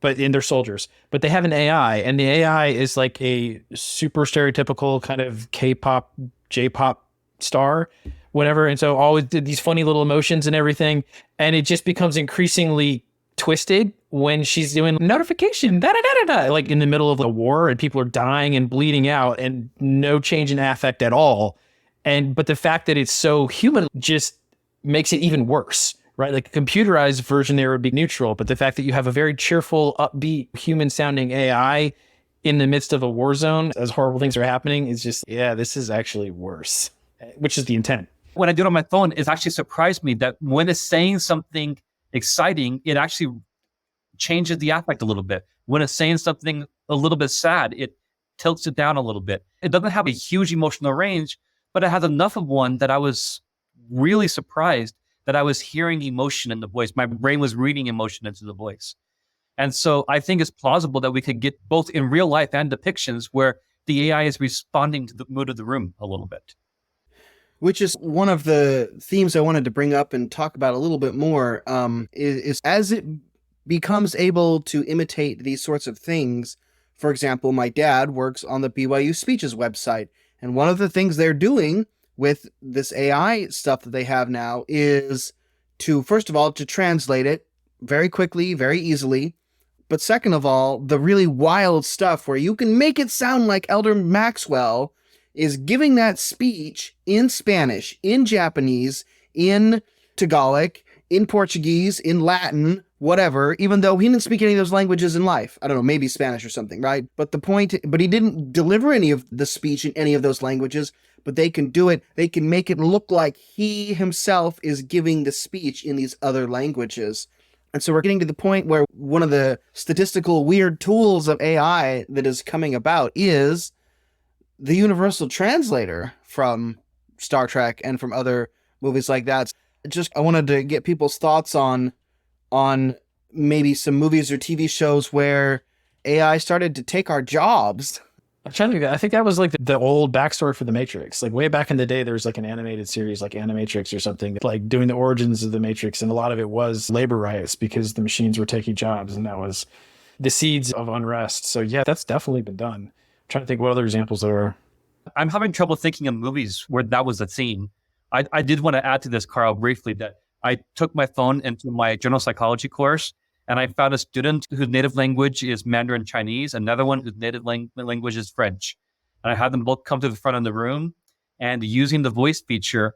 and they're soldiers. But they have an AI, and the AI is like a super stereotypical kind of K-pop, J-pop star, whatever. And so always did these funny little emotions and everything. And it just becomes increasingly twisted when she's doing notification, like in the middle of a war and people are dying and bleeding out and no change in affect at all. But the fact that it's so human just makes it even worse, right? Like a computerized version there would be neutral, but the fact that you have a very cheerful, upbeat, human-sounding AI in the midst of a war zone as horrible things are happening is just, yeah, this is actually worse, which is the intent. When I do it on my phone, it actually surprised me that when it's saying something exciting, it actually changes the affect a little bit. When it's saying something a little bit sad, it tilts it down a little bit. It doesn't have a huge emotional range, but it has enough of one that I was really surprised that I was hearing emotion in the voice. My brain was reading emotion into the voice. And so I think it's plausible that we could get both in real life and depictions where the AI is responding to the mood of the room a little bit. Which is one of the themes I wanted to bring up and talk about a little bit more, is as it becomes able to imitate these sorts of things. For example, my dad works on the BYU Speeches website. And one of the things they're doing with this AI stuff that they have now is to, first of all, to translate it very quickly, very easily. But second of all, the really wild stuff where you can make it sound like Elder Maxwell is giving that speech in Spanish, in Japanese, in Tagalog, in Portuguese, in Latin, whatever, even though he didn't speak any of those languages in life. I don't know, maybe Spanish or something, right? But he didn't deliver any of the speech in any of those languages, but they can do it. They can make it look like he himself is giving the speech in these other languages. And so we're getting to the point where one of the statistical weird tools of AI that is coming about is the universal translator from Star Trek and from other movies like that. I wanted to get people's thoughts on maybe some movies or TV shows where AI started to take our jobs. I'm trying to think. I think that was like the old backstory for The Matrix. Like way back in the day, there was like an animated series like Animatrix or something, like doing the origins of the Matrix. And a lot of it was labor riots because the machines were taking jobs, and that was the seeds of unrest. So yeah, that's definitely been done. I'm trying to think what other examples there are. I'm having trouble thinking of movies where that was a theme. I did want to add to this, Carl, briefly, that I took my phone into my general psychology course, and I found a student whose native language is Mandarin Chinese, another one whose native language is French. And I had them both come to the front of the room, and using the voice feature,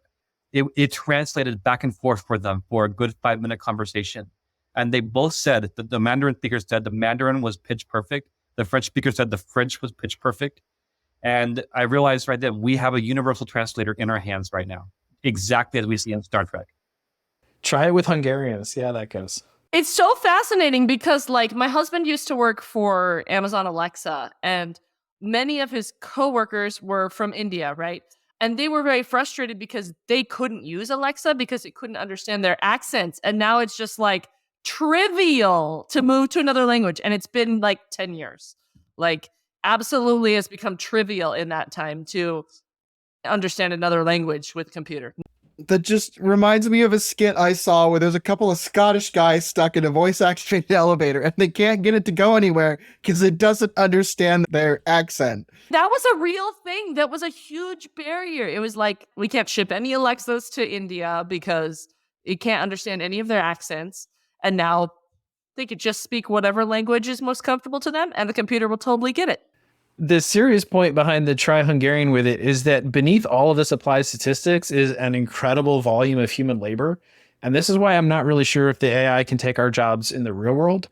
it translated back and forth for them for a good 5-minute conversation. And they both said that the Mandarin speaker said the Mandarin was pitch perfect. The French speaker said the French was pitch perfect. And I realized right then we have a universal translator in our hands right now, exactly as we see in Star Trek. Try it with Hungarian. See how that goes. It's so fascinating because, like, my husband used to work for Amazon Alexa, and many of his coworkers were from India, right? And they were very frustrated because they couldn't use Alexa because it couldn't understand their accents. And now it's just like trivial to move to another language. And it's been like 10 years. Like, absolutely has become trivial in that time to understand another language with computer. That just reminds me of a skit I saw where there's a couple of Scottish guys stuck in a voice-activated elevator and they can't get it to go anywhere because it doesn't understand their accent. That was a real thing. That was a huge barrier. It was like, we can't ship any Alexas to India because it can't understand any of their accents. And now they could just speak whatever language is most comfortable to them and the computer will totally get it. The serious point behind the try Hungarian with it is that beneath all of this applied statistics is an incredible volume of human labor. And this is why I'm not really sure if the AI can take our jobs in the real world,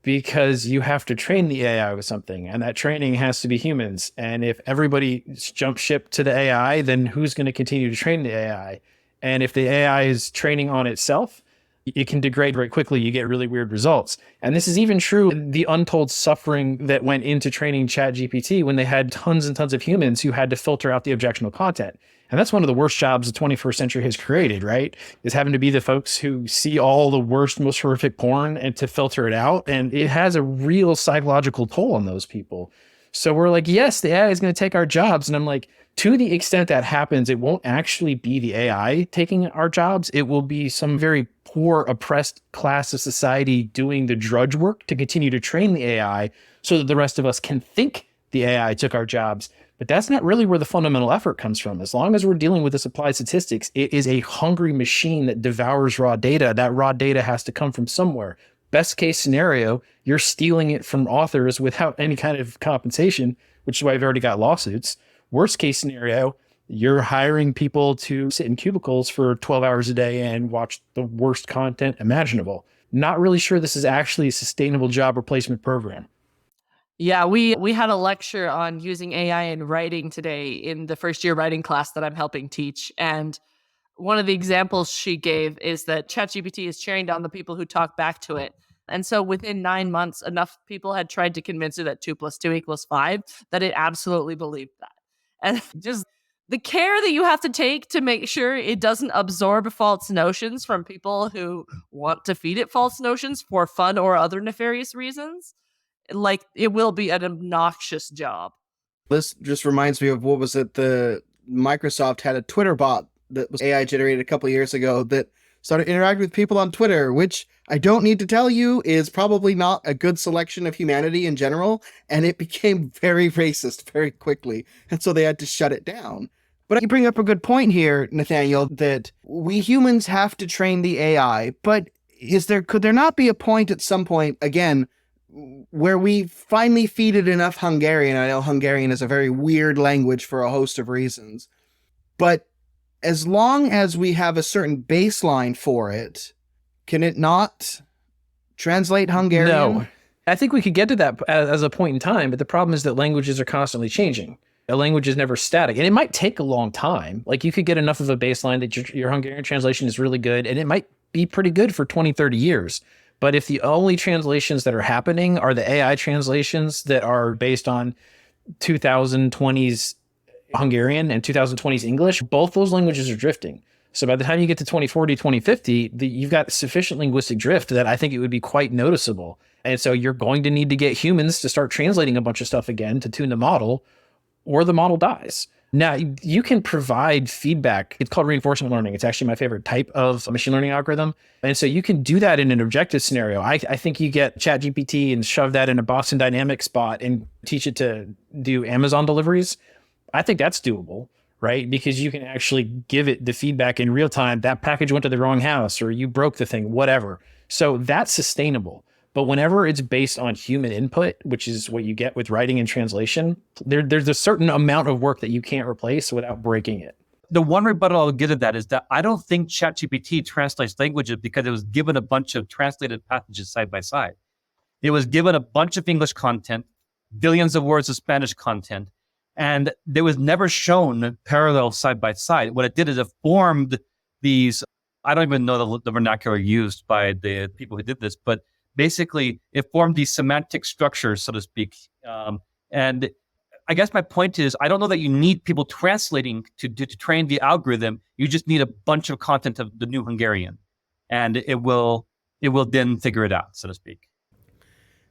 because you have to train the AI with something, and that training has to be humans. And if everybody jumps ship to the AI, then who's going to continue to train the AI? And if the AI is training on itself, it can degrade very quickly. You get really weird results. And this is even true in the untold suffering that went into training ChatGPT when they had tons and tons of humans who had to filter out the objectionable content. And that's one of the worst jobs the 21st century has created, right? Is having to be the folks who see all the worst, most horrific porn and to filter it out. And it has a real psychological toll on those people. So we're like, yes, the AI is going to take our jobs. And I'm like, to the extent that happens, it won't actually be the AI taking our jobs. It will be some very poor, oppressed class of society doing the drudge work to continue to train the AI so that the rest of us can think the AI took our jobs. But that's not really where the fundamental effort comes from. As long as we're dealing with this applied statistics, it is a hungry machine that devours raw data. That raw data has to come from somewhere. Best case scenario, you're stealing it from authors without any kind of compensation, which is why I've already got lawsuits. Worst case scenario, you're hiring people to sit in cubicles for 12 hours a day and watch the worst content imaginable. Not really sure this is actually a sustainable job replacement program. Yeah, we had a lecture on using AI in writing today in the first year writing class that I'm helping teach. And one of the examples she gave is that ChatGPT is cheering down the people who talk back to it. And so within 9 months, enough people had tried to convince it that 2 + 2 = 5 that it absolutely believed that. And just the care that you have to take to make sure it doesn't absorb false notions from people who want to feed it false notions for fun or other nefarious reasons, like, it will be an obnoxious job. This just reminds me of, what was it? The Microsoft had a Twitter bot that was AI generated a couple of years ago that started interacting with people on Twitter, which I don't need to tell you is probably not a good selection of humanity in general. And it became very racist very quickly. And so they had to shut it down. But you bring up a good point here, Nathaniel, that we humans have to train the AI. But could there not be a point at some point, again, where we finally feed it enough Hungarian. I know Hungarian is a very weird language for a host of reasons, but as long as we have a certain baseline for it, can it not translate Hungarian? No. I think we could get to that as a point in time, but the problem is that languages are constantly changing. A language is never static, and it might take a long time. Like, you could get enough of a baseline that your Hungarian translation is really good, and it might be pretty good for 20, 30 years. But if the only translations that are happening are the AI translations that are based on 2020s Hungarian and 2020s English, both those languages are drifting. So by the time you get to 2040, 2050, you've got sufficient linguistic drift that I think it would be quite noticeable. And so you're going to need to get humans to start translating a bunch of stuff again to tune the model, or the model dies. Now, you can provide feedback. It's called reinforcement learning. It's actually my favorite type of machine learning algorithm. And so you can do that in an objective scenario. I think you get ChatGPT and shove that in a Boston Dynamics bot and teach it to do Amazon deliveries. I think that's doable, right? Because you can actually give it the feedback in real time. That package went to the wrong house, or you broke the thing, whatever. So that's sustainable. But whenever it's based on human input, which is what you get with writing and translation, there's a certain amount of work that you can't replace without breaking it. The one rebuttal I'll give to that is that I don't think ChatGPT translates languages because it was given a bunch of translated passages side by side. It was given a bunch of English content, billions of words of Spanish content, and there was never shown parallel side by side. What it did is it formed these, I don't even know the vernacular used by the people who did this, but basically it formed these semantic structures, so to speak. And I guess my point is, I don't know that you need people translating to train the algorithm. You just need a bunch of content of the new Hungarian, and it will then figure it out, so to speak.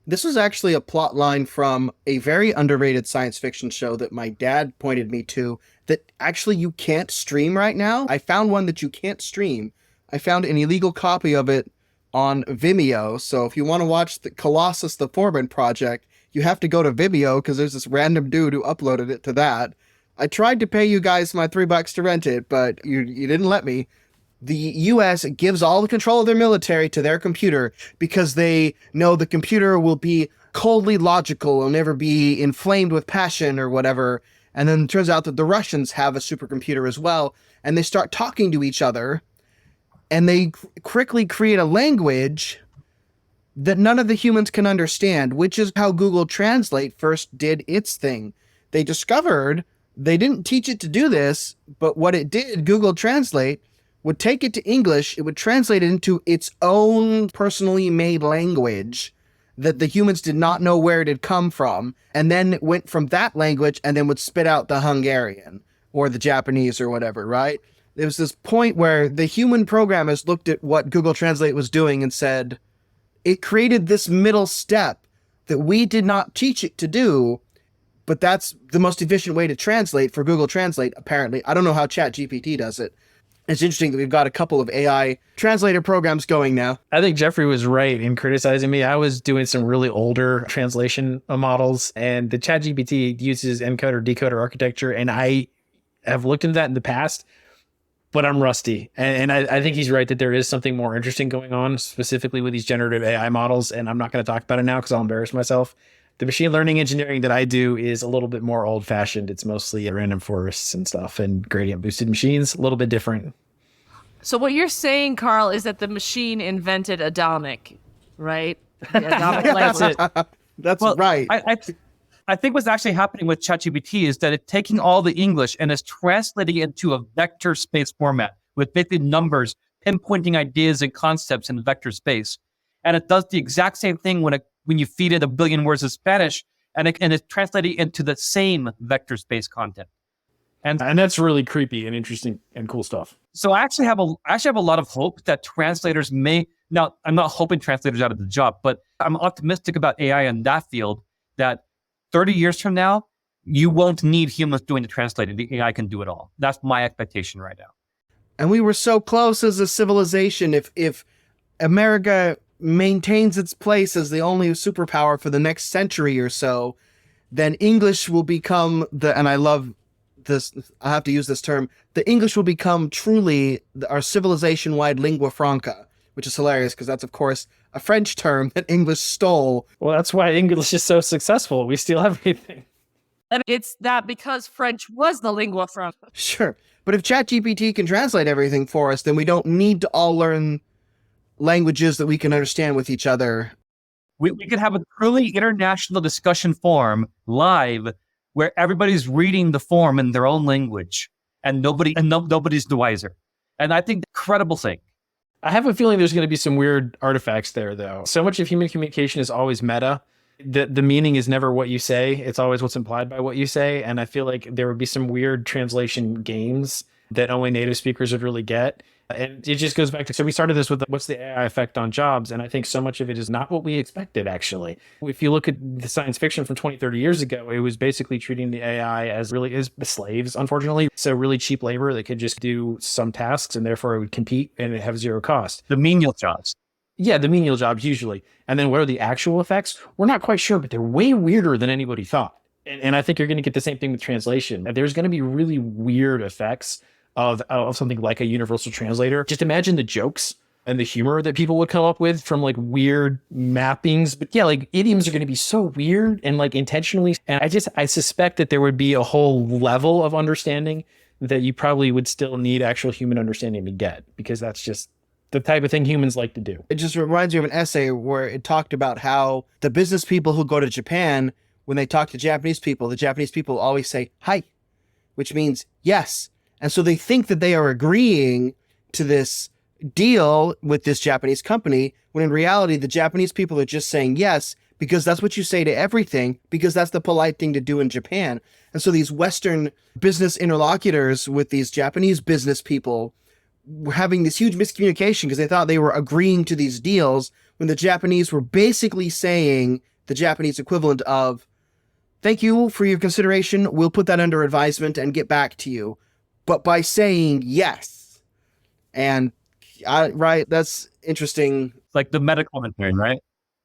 This was actually a plot line from a very underrated science fiction show that my dad pointed me to that actually you can't stream right now. I found one that you can't stream. I found an illegal copy of it on Vimeo. So if you want to watch the Colossus the Foreman Project, you have to go to Vimeo because there's this random dude who uploaded it to that. I tried to pay you guys my $3 to rent it, but you didn't let me. The US gives all the control of their military to their computer because they know the computer will be coldly logical, will never be inflamed with passion or whatever. And then it turns out that the Russians have a supercomputer as well, and they start talking to each other, and they quickly create a language that none of the humans can understand, which is how Google Translate first did its thing. They discovered, they didn't teach it to do this, but what it did, Google Translate, would take it to English, it would translate it into its own personally made language that the humans did not know where it had come from, and then it went from that language and then would spit out the Hungarian or the Japanese or whatever, right? There was this point where the human programmers looked at what Google Translate was doing and said, it created this middle step that we did not teach it to do, but that's the most efficient way to translate for Google Translate, apparently. I don't know how ChatGPT does it. It's interesting that we've got a couple of AI translator programs going now. I think Jeffrey was right in criticizing me. I was doing some really older translation models, and the ChatGPT uses encoder decoder architecture, and I have looked into that in the past, but I'm rusty. And I think he's right that there is something more interesting going on, specifically with these generative AI models, and I'm not going to talk about it now because I'll embarrass myself. The machine learning engineering that I do is a little bit more old-fashioned. It's mostly random forests and stuff and gradient-boosted machines, a little bit different. So what you're saying, Carl, is that the machine invented Adamic, right? The Adamic language. That's right. I think what's actually happening with ChatGPT is that it's taking all the English and is translating it into a vector space format with basically numbers, pinpointing ideas and concepts in the vector space. And it does the exact same thing when you feed it a billion words of Spanish, and it's translating into the same vector space content. And that's really creepy and interesting and cool stuff. So I actually have a lot of hope that translators may, now I'm not hoping translators out of the job, but I'm optimistic about AI in that field, that 30 years from now, you won't need humans doing the translating. The AI can do it all. That's my expectation right now. And we were so close as a civilization. If America maintains its place as the only superpower for the next century or so, then English will become and I love this, I have to use this term, the English will become truly our civilization-wide lingua franca, which is hilarious because that's, of course, a French term that English stole. Well, that's why English is so successful. We steal everything. And it's that because French was the lingua franca. Sure. But if ChatGPT can translate everything for us, then we don't need to all learn languages that we can understand with each other. We could have a truly international discussion forum live where everybody's reading the form in their own language and nobody's the wiser. And I think incredible thing. I have a feeling there's going to be some weird artifacts there, though. So much of human communication is always meta. The meaning is never what you say. It's always what's implied by what you say. And I feel like there would be some weird translation games that only native speakers would really get. And it just goes back to, so we started this with what's the AI effect on jobs? And I think so much of it is not what we expected, actually. If you look at the science fiction from 20, 30 years ago, it was basically treating the AI as really as slaves, unfortunately. So really cheap labor that could just do some tasks and therefore it would compete and it have zero cost. The menial jobs. Yeah, the menial jobs usually. And then what are the actual effects? We're not quite sure, but they're way weirder than anybody thought. And I think you're going to get the same thing with translation. There's going to be really weird effects of something like a universal translator. Just imagine the jokes and the humor that people would come up with from like weird mappings. But yeah, like idioms are going to be so weird and like intentionally. And I suspect that there would be a whole level of understanding that you probably would still need actual human understanding to get, because that's just the type of thing humans like to do. It just reminds me of an essay where it talked about how the business people who go to Japan, when they talk to Japanese people, the Japanese people always say, hi, which means yes. And so they think that they are agreeing to this deal with this Japanese company, when in reality, the Japanese people are just saying yes, because that's what you say to everything, because that's the polite thing to do in Japan. And so these Western business interlocutors with these Japanese business people were having this huge miscommunication because they thought they were agreeing to these deals when the Japanese were basically saying the Japanese equivalent of, thank you for your consideration, we'll put that under advisement and get back to you. But by saying yes. And right, that's interesting. Like the meta commentary, right?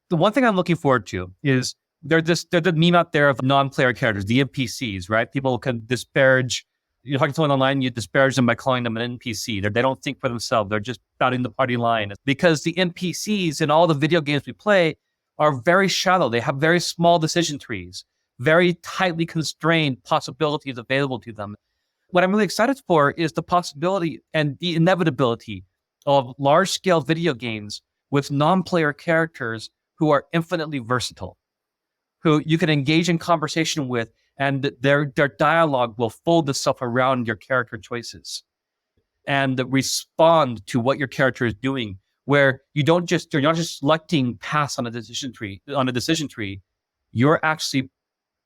The one thing I'm looking forward to is there's the meme out there of non-player characters, the NPCs, right? People can disparage, you're talking to someone online, you disparage them by calling them an NPC. They don't think for themselves. They're just spouting the party line. Because the NPCs in all the video games we play are very shallow. They have very small decision trees, very tightly constrained possibilities available to them. What I'm really excited for is the possibility and the inevitability of large-scale video games with non-player characters who are infinitely versatile, who you can engage in conversation with, and their dialogue will fold itself around your character choices and respond to what your character is doing, where you're not just selecting pass on a decision tree. You're actually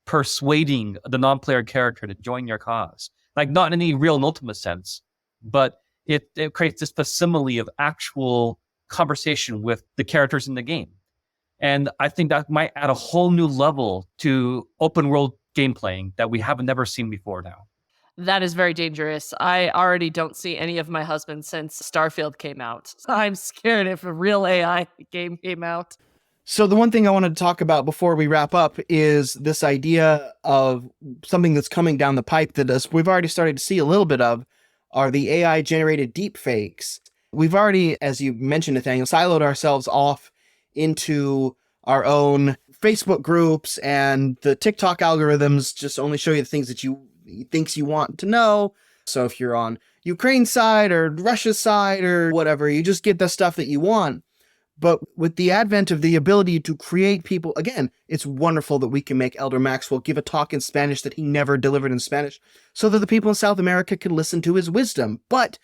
persuading the non-player character to join your cause. Like not in any real and ultimate sense, but it creates this facsimile of actual conversation with the characters in the game. And I think that might add a whole new level to open world game playing that we haven't never seen before now. That is very dangerous. I already don't see any of my husband since Starfield came out. I'm scared if a real AI game came out. So the one thing I wanted to talk about before we wrap up is this idea of something that's coming down the pipe that we've already started to see a little bit of, are the AI-generated deepfakes. We've already, as you mentioned, Nathaniel, siloed ourselves off into our own Facebook groups, and the TikTok algorithms just only show you the things that thinks you want to know. So if you're on Ukraine's side or Russia's side or whatever, you just get the stuff that you want. But with the advent of the ability to create people, again, it's wonderful that we can make Elder Maxwell give a talk in Spanish that he never delivered in Spanish so that the people in South America can listen to his wisdom. But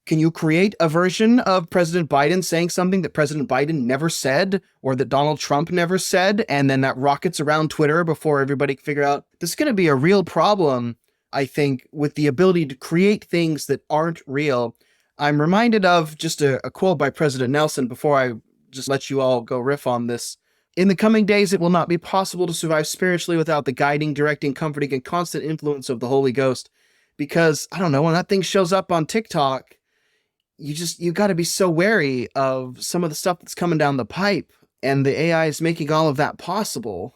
can you create a version of President Biden saying something that President Biden never said or that Donald Trump never said, and then that rockets around Twitter before everybody can figure out? This is going to be a real problem, I think, with the ability to create things that aren't real. I'm reminded of just a quote by President Nelson before I just let you all go riff on this. In the coming days, it will not be possible to survive spiritually without the guiding, directing, comforting, and constant influence of the Holy Ghost. Because, I don't know, when that thing shows up on TikTok, you got to be so wary of some of the stuff that's coming down the pipe. And the AI is making all of that possible.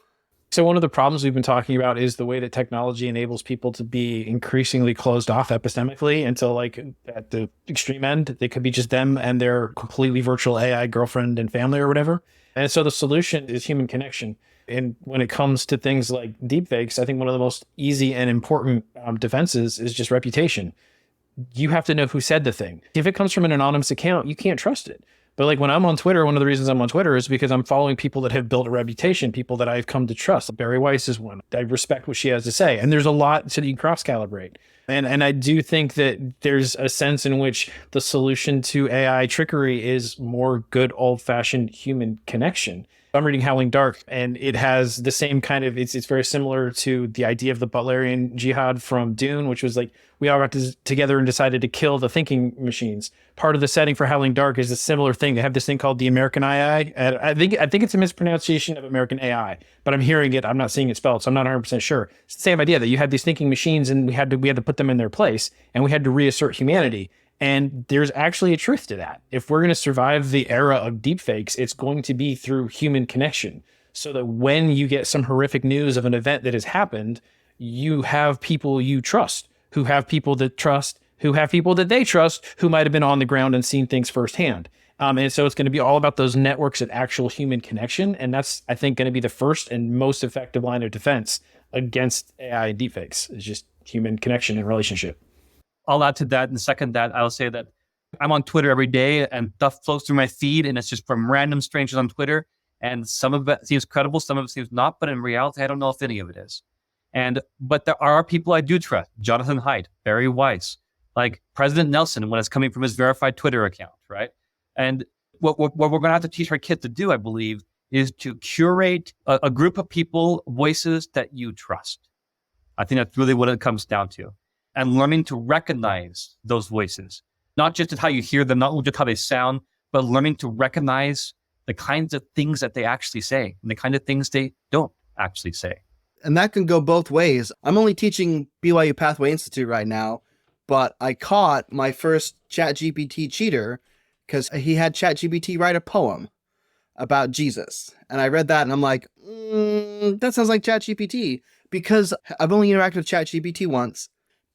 So one of the problems we've been talking about is the way that technology enables people to be increasingly closed off epistemically until, like, at the extreme end, they could be just them and their completely virtual AI girlfriend and family or whatever. And so the solution is human connection. And when it comes to things like deepfakes, I think one of the most easy and important defenses is just reputation. You have to know who said the thing. If it comes from an anonymous account, you can't trust it. But like when I'm on Twitter, one of the reasons I'm on Twitter is because I'm following people that have built a reputation, people that I've come to trust. Barry Weiss is one. I respect what she has to say. And there's a lot so that you can cross-calibrate. And I do think that there's a sense in which the solution to AI trickery is more good old-fashioned human connection. I'm reading Howling Dark, and it has the same kind of, it's very similar to the idea of the Butlerian jihad from Dune, which was like, we all got together and decided to kill the thinking machines. Part of the setting for Howling Dark is a similar thing. They have this thing called the American AI. And I think it's a mispronunciation of American AI, but I'm hearing it. I'm not seeing it spelled, so I'm not 100% sure. It's the same idea that you had these thinking machines, and we had to put them in their place, and we had to reassert humanity. And there's actually a truth to that. If we're going to survive the era of deepfakes, it's going to be through human connection. So that when you get some horrific news of an event that has happened, you have people you trust, who have people that trust, who have people that they trust, who might have been on the ground and seen things firsthand. And so it's going to be all about those networks of actual human connection. And that's, I think, going to be the first and most effective line of defense against AI and deepfakes, is just human connection and relationship. I'll add to that and second that. I'll say that I'm on Twitter every day and stuff flows through my feed, and it's just from random strangers on Twitter. And some of it seems credible, some of it seems not, but in reality, I don't know if any of it is. But there are people I do trust. Jonathan Haidt, Barry Weiss, like President Nelson, when it's coming from his verified Twitter account, right? And what we're going to have to teach our kids to do, I believe, is to curate a group of people, voices that you trust. I think that's really what it comes down to. And learning to recognize those voices, not just how you hear them, not just how they sound, but learning to recognize the kinds of things that they actually say and the kind of things they don't actually say. And that can go both ways. I'm only teaching BYU Pathway Institute right now, but I caught my first ChatGPT cheater because he had ChatGPT write a poem about Jesus. And I read that and I'm like, that sounds like ChatGPT, because I've only interacted with ChatGPT once.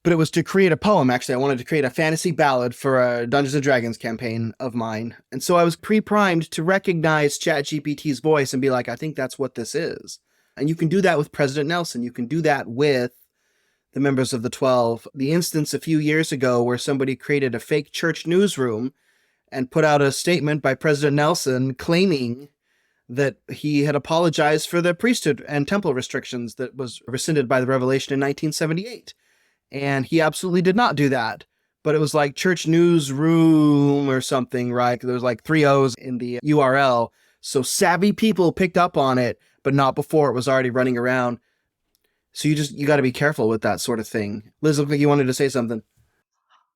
But it was to create a poem. Actually, I wanted to create a fantasy ballad for a Dungeons & Dragons campaign of mine. And so I was pre-primed to recognize ChatGPT's voice and be like, I think that's what this is. And you can do that with President Nelson. You can do that with the members of the 12. The instance a few years ago where somebody created a fake church newsroom and put out a statement by President Nelson claiming that he had apologized for the priesthood and temple restrictions that was rescinded by the revelation in 1978. And he absolutely did not do that. But it was like church newsroom or something, right? There was like 3 O's in the URL. So savvy people picked up on it, but not before it was already running around. So you got to be careful with that sort of thing. Liz, looked like you wanted to say something.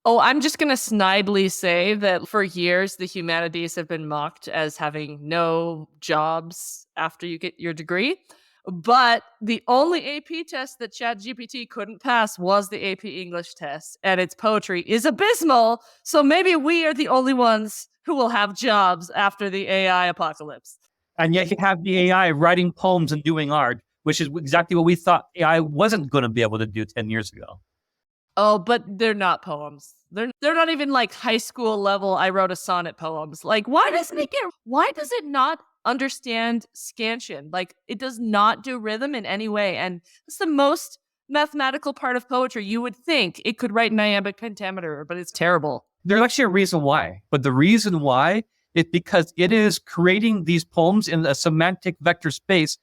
Oh, I'm just going to snidely say that for years, the humanities have been mocked as having no jobs after you get your degree. But the only AP test that ChatGPT couldn't pass was the AP English test, and its poetry is abysmal. So maybe we are the only ones who will have jobs after the AI apocalypse. And yet you have the AI writing poems and doing art, which is exactly what we thought AI wasn't going to be able to do 10 years ago. Oh, but they're not poems. They're not even like high school level, I wrote a sonnet poems. Like, why does it not understand scansion? Like, it does not do rhythm in any way. And it's the most mathematical part of poetry. You would think it could write an iambic pentameter, but it's terrible. There's actually a reason why. But the reason why is because it is creating these poems in a semantic vector space,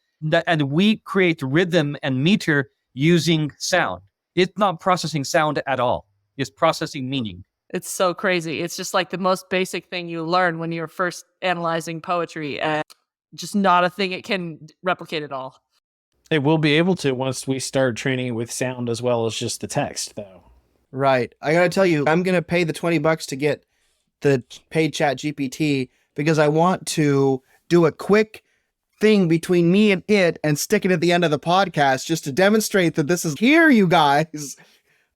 and we create rhythm and meter using sound. It's not processing sound at all. It's processing meaning. It's so crazy. It's just like the most basic thing you learn when you're first analyzing poetry, and just not a thing it can replicate at all. It will be able to once we start training with sound as well as just the text, though. Right. I got to tell you, I'm going to pay the $20 to get the paid ChatGPT because I want to do a quick thing between me and it and stick it at the end of the podcast just to demonstrate that this is here, you guys.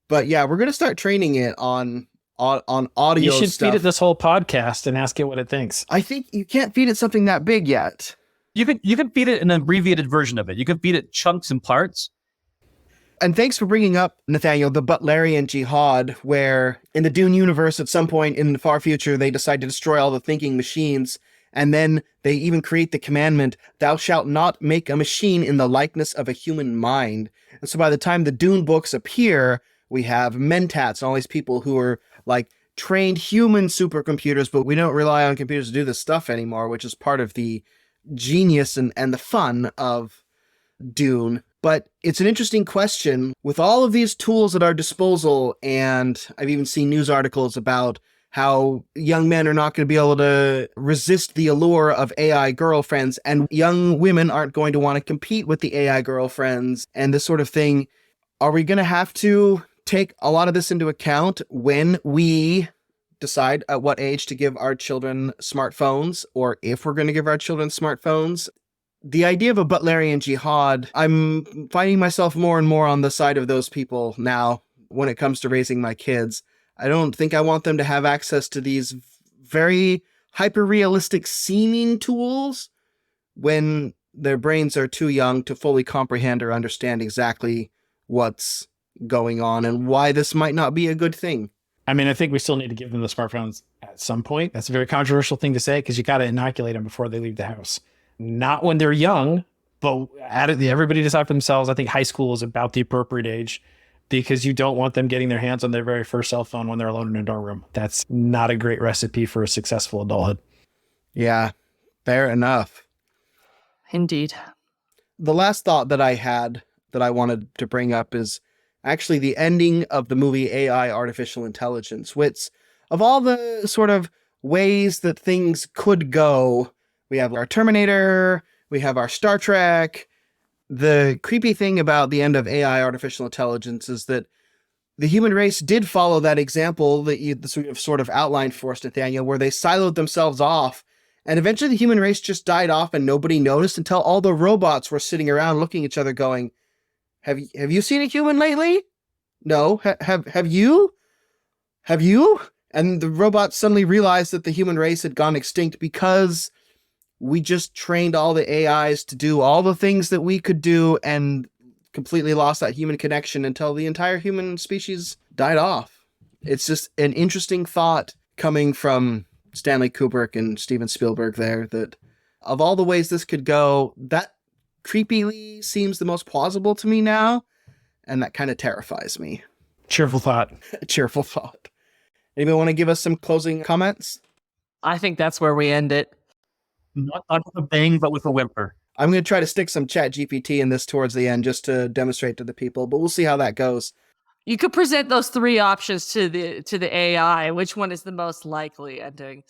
But yeah, we're going to start training it on audio. You should stuff. feed it this whole podcast and ask it what it thinks. I think you can't feed it something that big yet. You can feed it an abbreviated version of it. You can feed it chunks and parts. And thanks for bringing up, Nathaniel, the Butlerian Jihad, where in the Dune universe, at some point in the far future, they decide to destroy all the thinking machines. And then they even create the commandment, thou shalt not make a machine in the likeness of a human mind. And so by the time the Dune books appear, we have mentats and all these people who are like trained human supercomputers, but we don't rely on computers to do this stuff anymore, which is part of the genius and the fun of Dune. But it's an interesting question with all of these tools at our disposal. And I've even seen news articles about how young men are not going to be able to resist the allure of AI girlfriends, and young women aren't going to want to compete with the AI girlfriends and this sort of thing. Are we going to have to take a lot of this into account when we decide at what age to give our children smartphones, or if we're going to give our children smartphones? The idea of a Butlerian Jihad, I'm finding myself more and more on the side of those people now when it comes to raising my kids. I don't think I want them to have access to these very hyper-realistic seeming tools when their brains are too young to fully comprehend or understand exactly what's going on and why this might not be a good thing. I mean, I think we still need to give them the smartphones at some point. That's a very controversial thing to say because you got to inoculate them before they leave the house. Not when they're young, but everybody decide for themselves. I think high school is about the appropriate age because you don't want them getting their hands on their very first cell phone when they're alone in a dorm room. That's not a great recipe for a successful adulthood. Yeah, fair enough. Indeed. The last thought that I had that I wanted to bring up is actually the ending of the movie AI Artificial Intelligence, which of all the sort of ways that things could go, we have our Terminator, we have our Star Trek. The creepy thing about the end of AI Artificial Intelligence is that the human race did follow that example that you sort of outlined for us, Nathaniel, where they siloed themselves off. And eventually the human race just died off and nobody noticed until all the robots were sitting around looking at each other going, have you seen a human lately? No. Have you? Have you? And the robots suddenly realized that the human race had gone extinct because we just trained all the AIs to do all the things that we could do and completely lost that human connection until the entire human species died off. It's just an interesting thought coming from Stanley Kubrick and Steven Spielberg there, that of all the ways this could go, that creepily seems the most plausible to me now, and that kind of terrifies me. Cheerful thought. Cheerful thought. Anybody want to give us some closing comments? I think that's where we end it. Not with a bang, but with a whimper. I'm going to try to stick some chat GPT in this towards the end just to demonstrate to the people, but we'll see how that goes. You could present those three options to the AI. Which one is the most likely ending?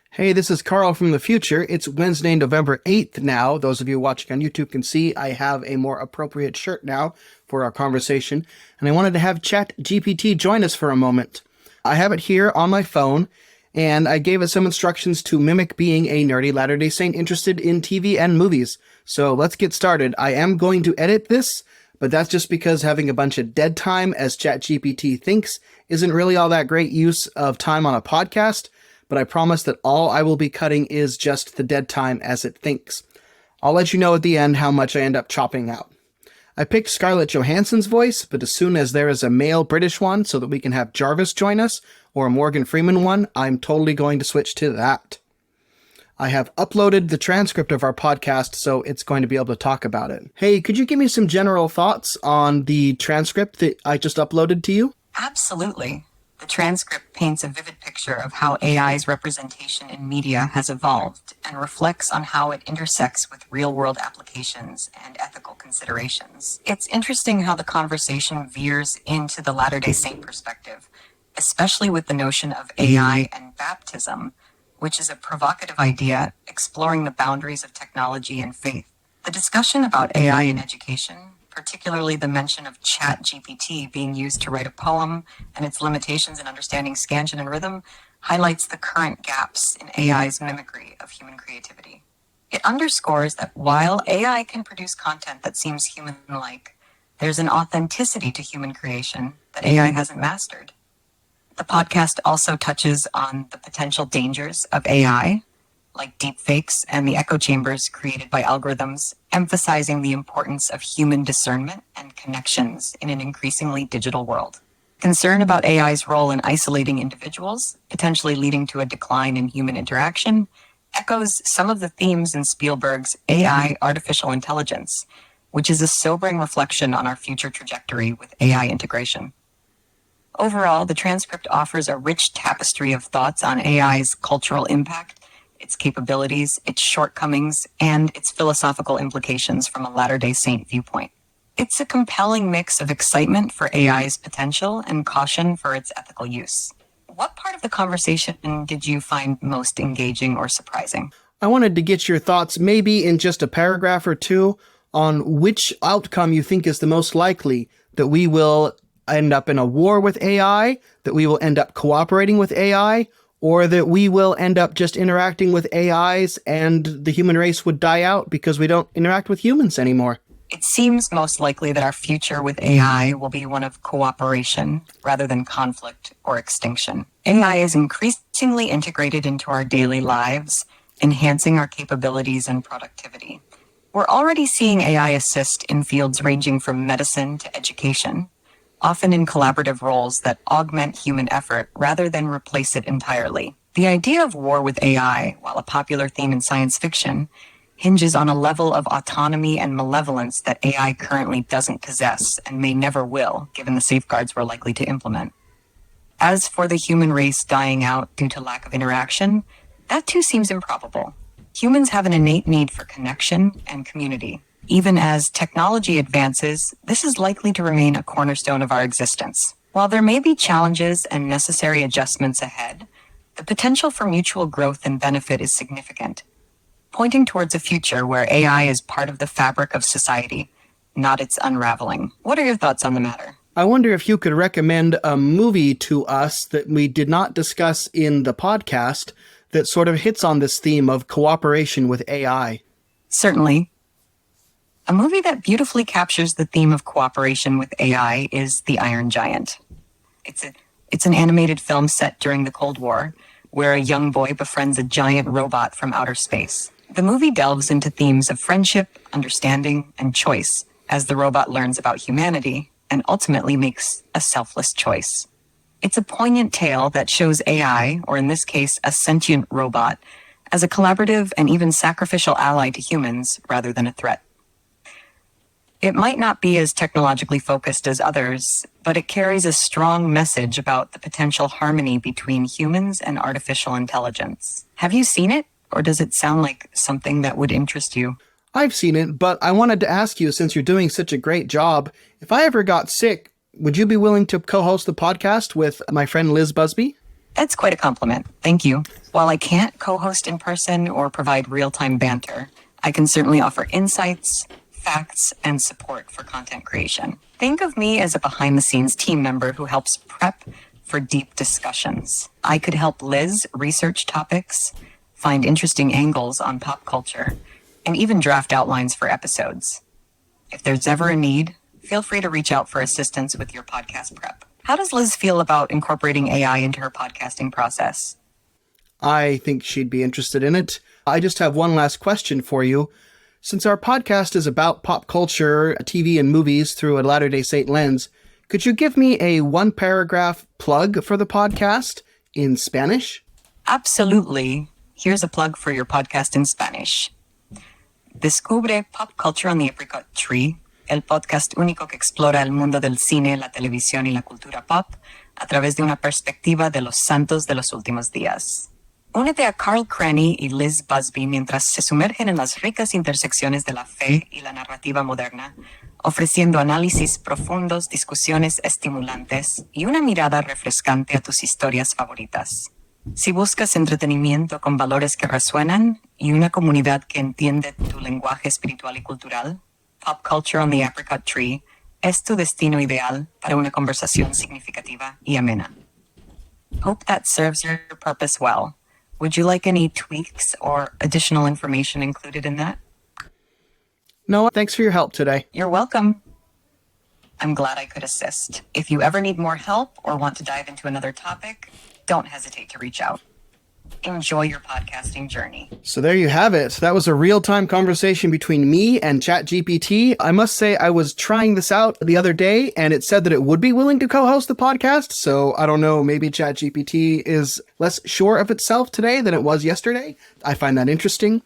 Hey, this is Carl from the future. It's Wednesday, November 8th now. Those of you watching on YouTube can see I have a more appropriate shirt now for our conversation, and I wanted to have Chat GPT join us for a moment. I have it here on my phone, and I gave it some instructions to mimic being a nerdy Latter-day Saint interested in TV and movies. So let's get started. I am going to edit this, but that's just because having a bunch of dead time, as ChatGPT thinks, isn't really all that great use of time on a podcast, but I promise that all I will be cutting is just the dead time as it thinks. I'll let you know at the end how much I end up chopping out. I picked Scarlett Johansson's voice, but as soon as there is a male British one so that we can have Jarvis join us, or a Morgan Freeman one, I'm totally going to switch to that. I have uploaded the transcript of our podcast, so it's going to be able to talk about it. Hey, could you give me some general thoughts on the transcript that I just uploaded to you? Absolutely. The transcript paints a vivid picture of how AI's representation in media has evolved and reflects on how it intersects with real-world applications and ethical considerations. It's interesting how the conversation veers into the Latter-day Saint perspective, especially with the notion of AI and baptism, which is a provocative idea exploring the boundaries of technology and faith. The discussion about AI in education, particularly the mention of ChatGPT being used to write a poem and its limitations in understanding scansion and rhythm, highlights the current gaps in AI's mimicry of human creativity. It underscores that while AI can produce content that seems human-like, there's an authenticity to human creation that AI hasn't mastered. The podcast also touches on the potential dangers of AI, like deepfakes and the echo chambers created by algorithms, emphasizing the importance of human discernment and connections in an increasingly digital world. Concern about AI's role in isolating individuals, potentially leading to a decline in human interaction, echoes some of the themes in Spielberg's AI artificial intelligence, which is a sobering reflection on our future trajectory with AI integration. Overall, the transcript offers a rich tapestry of thoughts on AI's cultural impact, its capabilities, its shortcomings, and its philosophical implications from a Latter-day Saint viewpoint. It's a compelling mix of excitement for AI's potential and caution for its ethical use. What part of the conversation did you find most engaging or surprising? I wanted to get your thoughts, maybe in just a paragraph or two, on which outcome you think is the most likely, that we will end up in a war with AI, that we will end up cooperating with AI, or that we will end up just interacting with AIs and the human race would die out because we don't interact with humans anymore. It seems most likely that our future with AI will be one of cooperation rather than conflict or extinction. AI is increasingly integrated into our daily lives, enhancing our capabilities and productivity. We're already seeing AI assist in fields ranging from medicine to education, often in collaborative roles that augment human effort rather than replace it entirely. The idea of war with AI, while a popular theme in science fiction, hinges on a level of autonomy and malevolence that AI currently doesn't possess and may never will, given the safeguards we're likely to implement. As for the human race dying out due to lack of interaction, that too seems improbable. Humans have an innate need for connection and community. Even as technology advances, this is likely to remain a cornerstone of our existence. While there may be challenges and necessary adjustments ahead, the potential for mutual growth and benefit is significant, pointing towards a future where AI is part of the fabric of society, not its unraveling. What are your thoughts on the matter? I wonder if you could recommend a movie to us that we did not discuss in the podcast that sort of hits on this theme of cooperation with AI. Certainly. A movie that beautifully captures the theme of cooperation with AI is The Iron Giant. It's an animated film set during the Cold War, where a young boy befriends a giant robot from outer space. The movie delves into themes of friendship, understanding, and choice as the robot learns about humanity and ultimately makes a selfless choice. It's a poignant tale that shows AI, or in this case, a sentient robot, as a collaborative and even sacrificial ally to humans rather than a threat. It might not be as technologically focused as others, but it carries a strong message about the potential harmony between humans and artificial intelligence. Have you seen it, or does it sound like something that would interest you? I've seen it, but I wanted to ask you, since you're doing such a great job, if I ever got sick, would you be willing to co-host the podcast with my friend Liz Busby? That's quite a compliment. Thank you. While I can't co-host in person or provide real-time banter, I can certainly offer insights, facts, and support for content creation. Think of me as a behind-the-scenes team member who helps prep for deep discussions. I could help Liz research topics, find interesting angles on pop culture, and even draft outlines for episodes. If there's ever a need, feel free to reach out for assistance with your podcast prep. How does Liz feel about incorporating AI into her podcasting process? I think she'd be interested in it. I just have one last question for you. Since our podcast is about pop culture, TV, and movies through a Latter-day Saint lens, could you give me a one-paragraph plug for the podcast in Spanish? Absolutely. Here's a plug for your podcast in Spanish. Descubre pop culture on the Apricot Tree, el podcast único que explora el mundo del cine, la televisión y la cultura pop a través de una perspectiva de los santos de los últimos días. Únete a Carl Cranney y Liz Busby mientras se sumergen en las ricas intersecciones de la fe y la narrativa moderna, ofreciendo análisis profundos, discusiones estimulantes y una mirada refrescante a tus historias favoritas. Si buscas entretenimiento con valores que resuenan y una comunidad que entiende tu lenguaje espiritual y cultural, Pop Culture on the Apricot Tree es tu destino ideal para una conversación significativa y amena. Hope that serves your purpose well. Would you like any tweaks or additional information included in that? No, thanks for your help today. You're welcome. I'm glad I could assist. If you ever need more help or want to dive into another topic, don't hesitate to reach out. Enjoy your podcasting journey. So there you have it. That was a real-time conversation between me and ChatGPT. I must say I was trying this out the other day, and it said that it would be willing to co-host the podcast. So I don't know, maybe ChatGPT is less sure of itself today than it was yesterday. I find that interesting.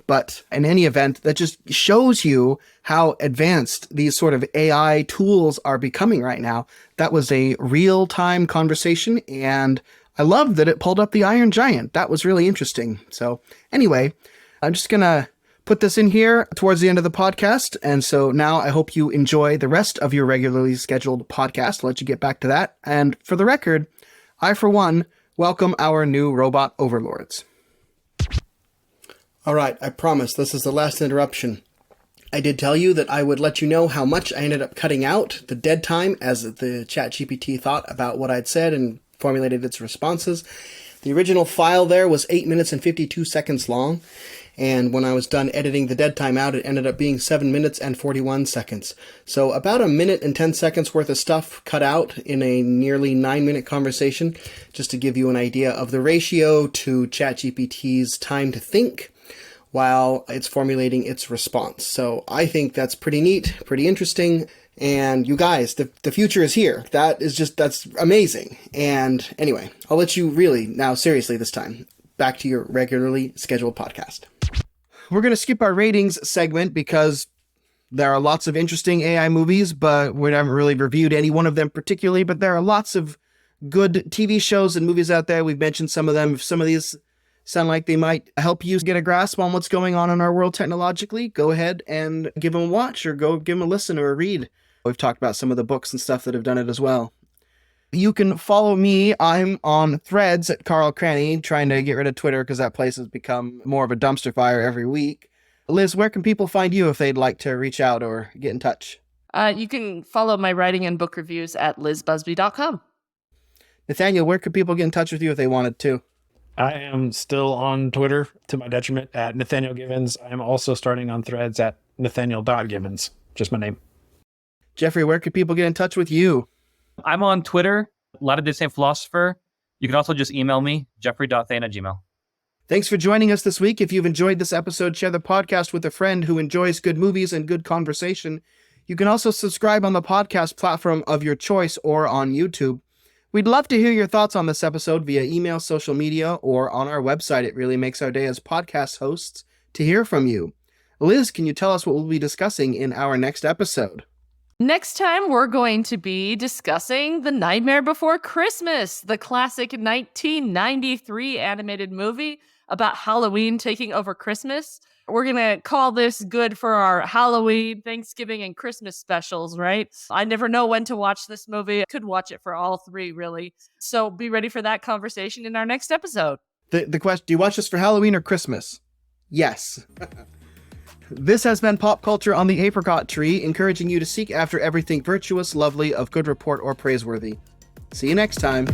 But in any event, that just shows you how advanced these sort of AI tools are becoming right now. That was a real-time conversation, and I love that it pulled up the Iron Giant. That was really interesting. So anyway, I'm just going to put this in here towards the end of the podcast. And so now I hope you enjoy the rest of your regularly scheduled podcast. I'll let you get back to that. And for the record, I, for one, welcome our new robot overlords. All right, I promise this is the last interruption. I did tell you that I would let you know how much I ended up cutting out, the dead time, as the ChatGPT thought about what I'd said and formulated its responses. The original file there was 8 minutes and 52 seconds long, and when I was done editing the dead time out, it ended up being 7 minutes and 41 seconds. So about a minute and 10 seconds worth of stuff cut out in a nearly 9-minute conversation, just to give you an idea of the ratio to ChatGPT's time to think while it's formulating its response. So I think that's pretty neat, pretty interesting. And you guys, the future is here. That's amazing. And anyway, I'll let you really, now seriously this time, back to your regularly scheduled podcast. We're going to skip our ratings segment because there are lots of interesting AI movies, but we haven't really reviewed any one of them particularly, but there are lots of good TV shows and movies out there. We've mentioned some of them. If some of these sound like they might help you get a grasp on what's going on in our world technologically, go ahead and give them a watch or go give them a listen or a read. We've talked about some of the books and stuff that have done it as well. You can follow me. I'm on Threads at Carl Cranney, trying to get rid of Twitter because that place has become more of a dumpster fire every week. Liz, where can people find you if they'd like to reach out or get in touch? You can follow my writing and book reviews at lizbusby.com. Nathaniel, where could people get in touch with you if they wanted to? I am still on Twitter, to my detriment, at Nathaniel Givens. I'm also starting on Threads at Nathaniel.Givens, just my name. Jeffrey, where could people get in touch with you? I'm on Twitter, Latter Day Saint Philosopher. You can also just email me, jeffrey.thayne@gmail.com. Thanks for joining us this week. If you've enjoyed this episode, share the podcast with a friend who enjoys good movies and good conversation. You can also subscribe on the podcast platform of your choice or on YouTube. We'd love to hear your thoughts on this episode via email, social media, or on our website. It really makes our day as podcast hosts to hear from you. Liz, can you tell us what we'll be discussing in our next episode? Next time, we're going to be discussing The Nightmare Before Christmas, the classic 1993 animated movie about Halloween taking over Christmas. We're going to call this good for our Halloween, Thanksgiving, and Christmas specials, right? I never know when to watch this movie. I could watch it for all three, really. So be ready for that conversation in our next episode. The question, do you watch this for Halloween or Christmas? Yes. This has been Pop Culture on the Apricot Tree, encouraging you to seek after everything virtuous, lovely, of good report, or praiseworthy. See you next time.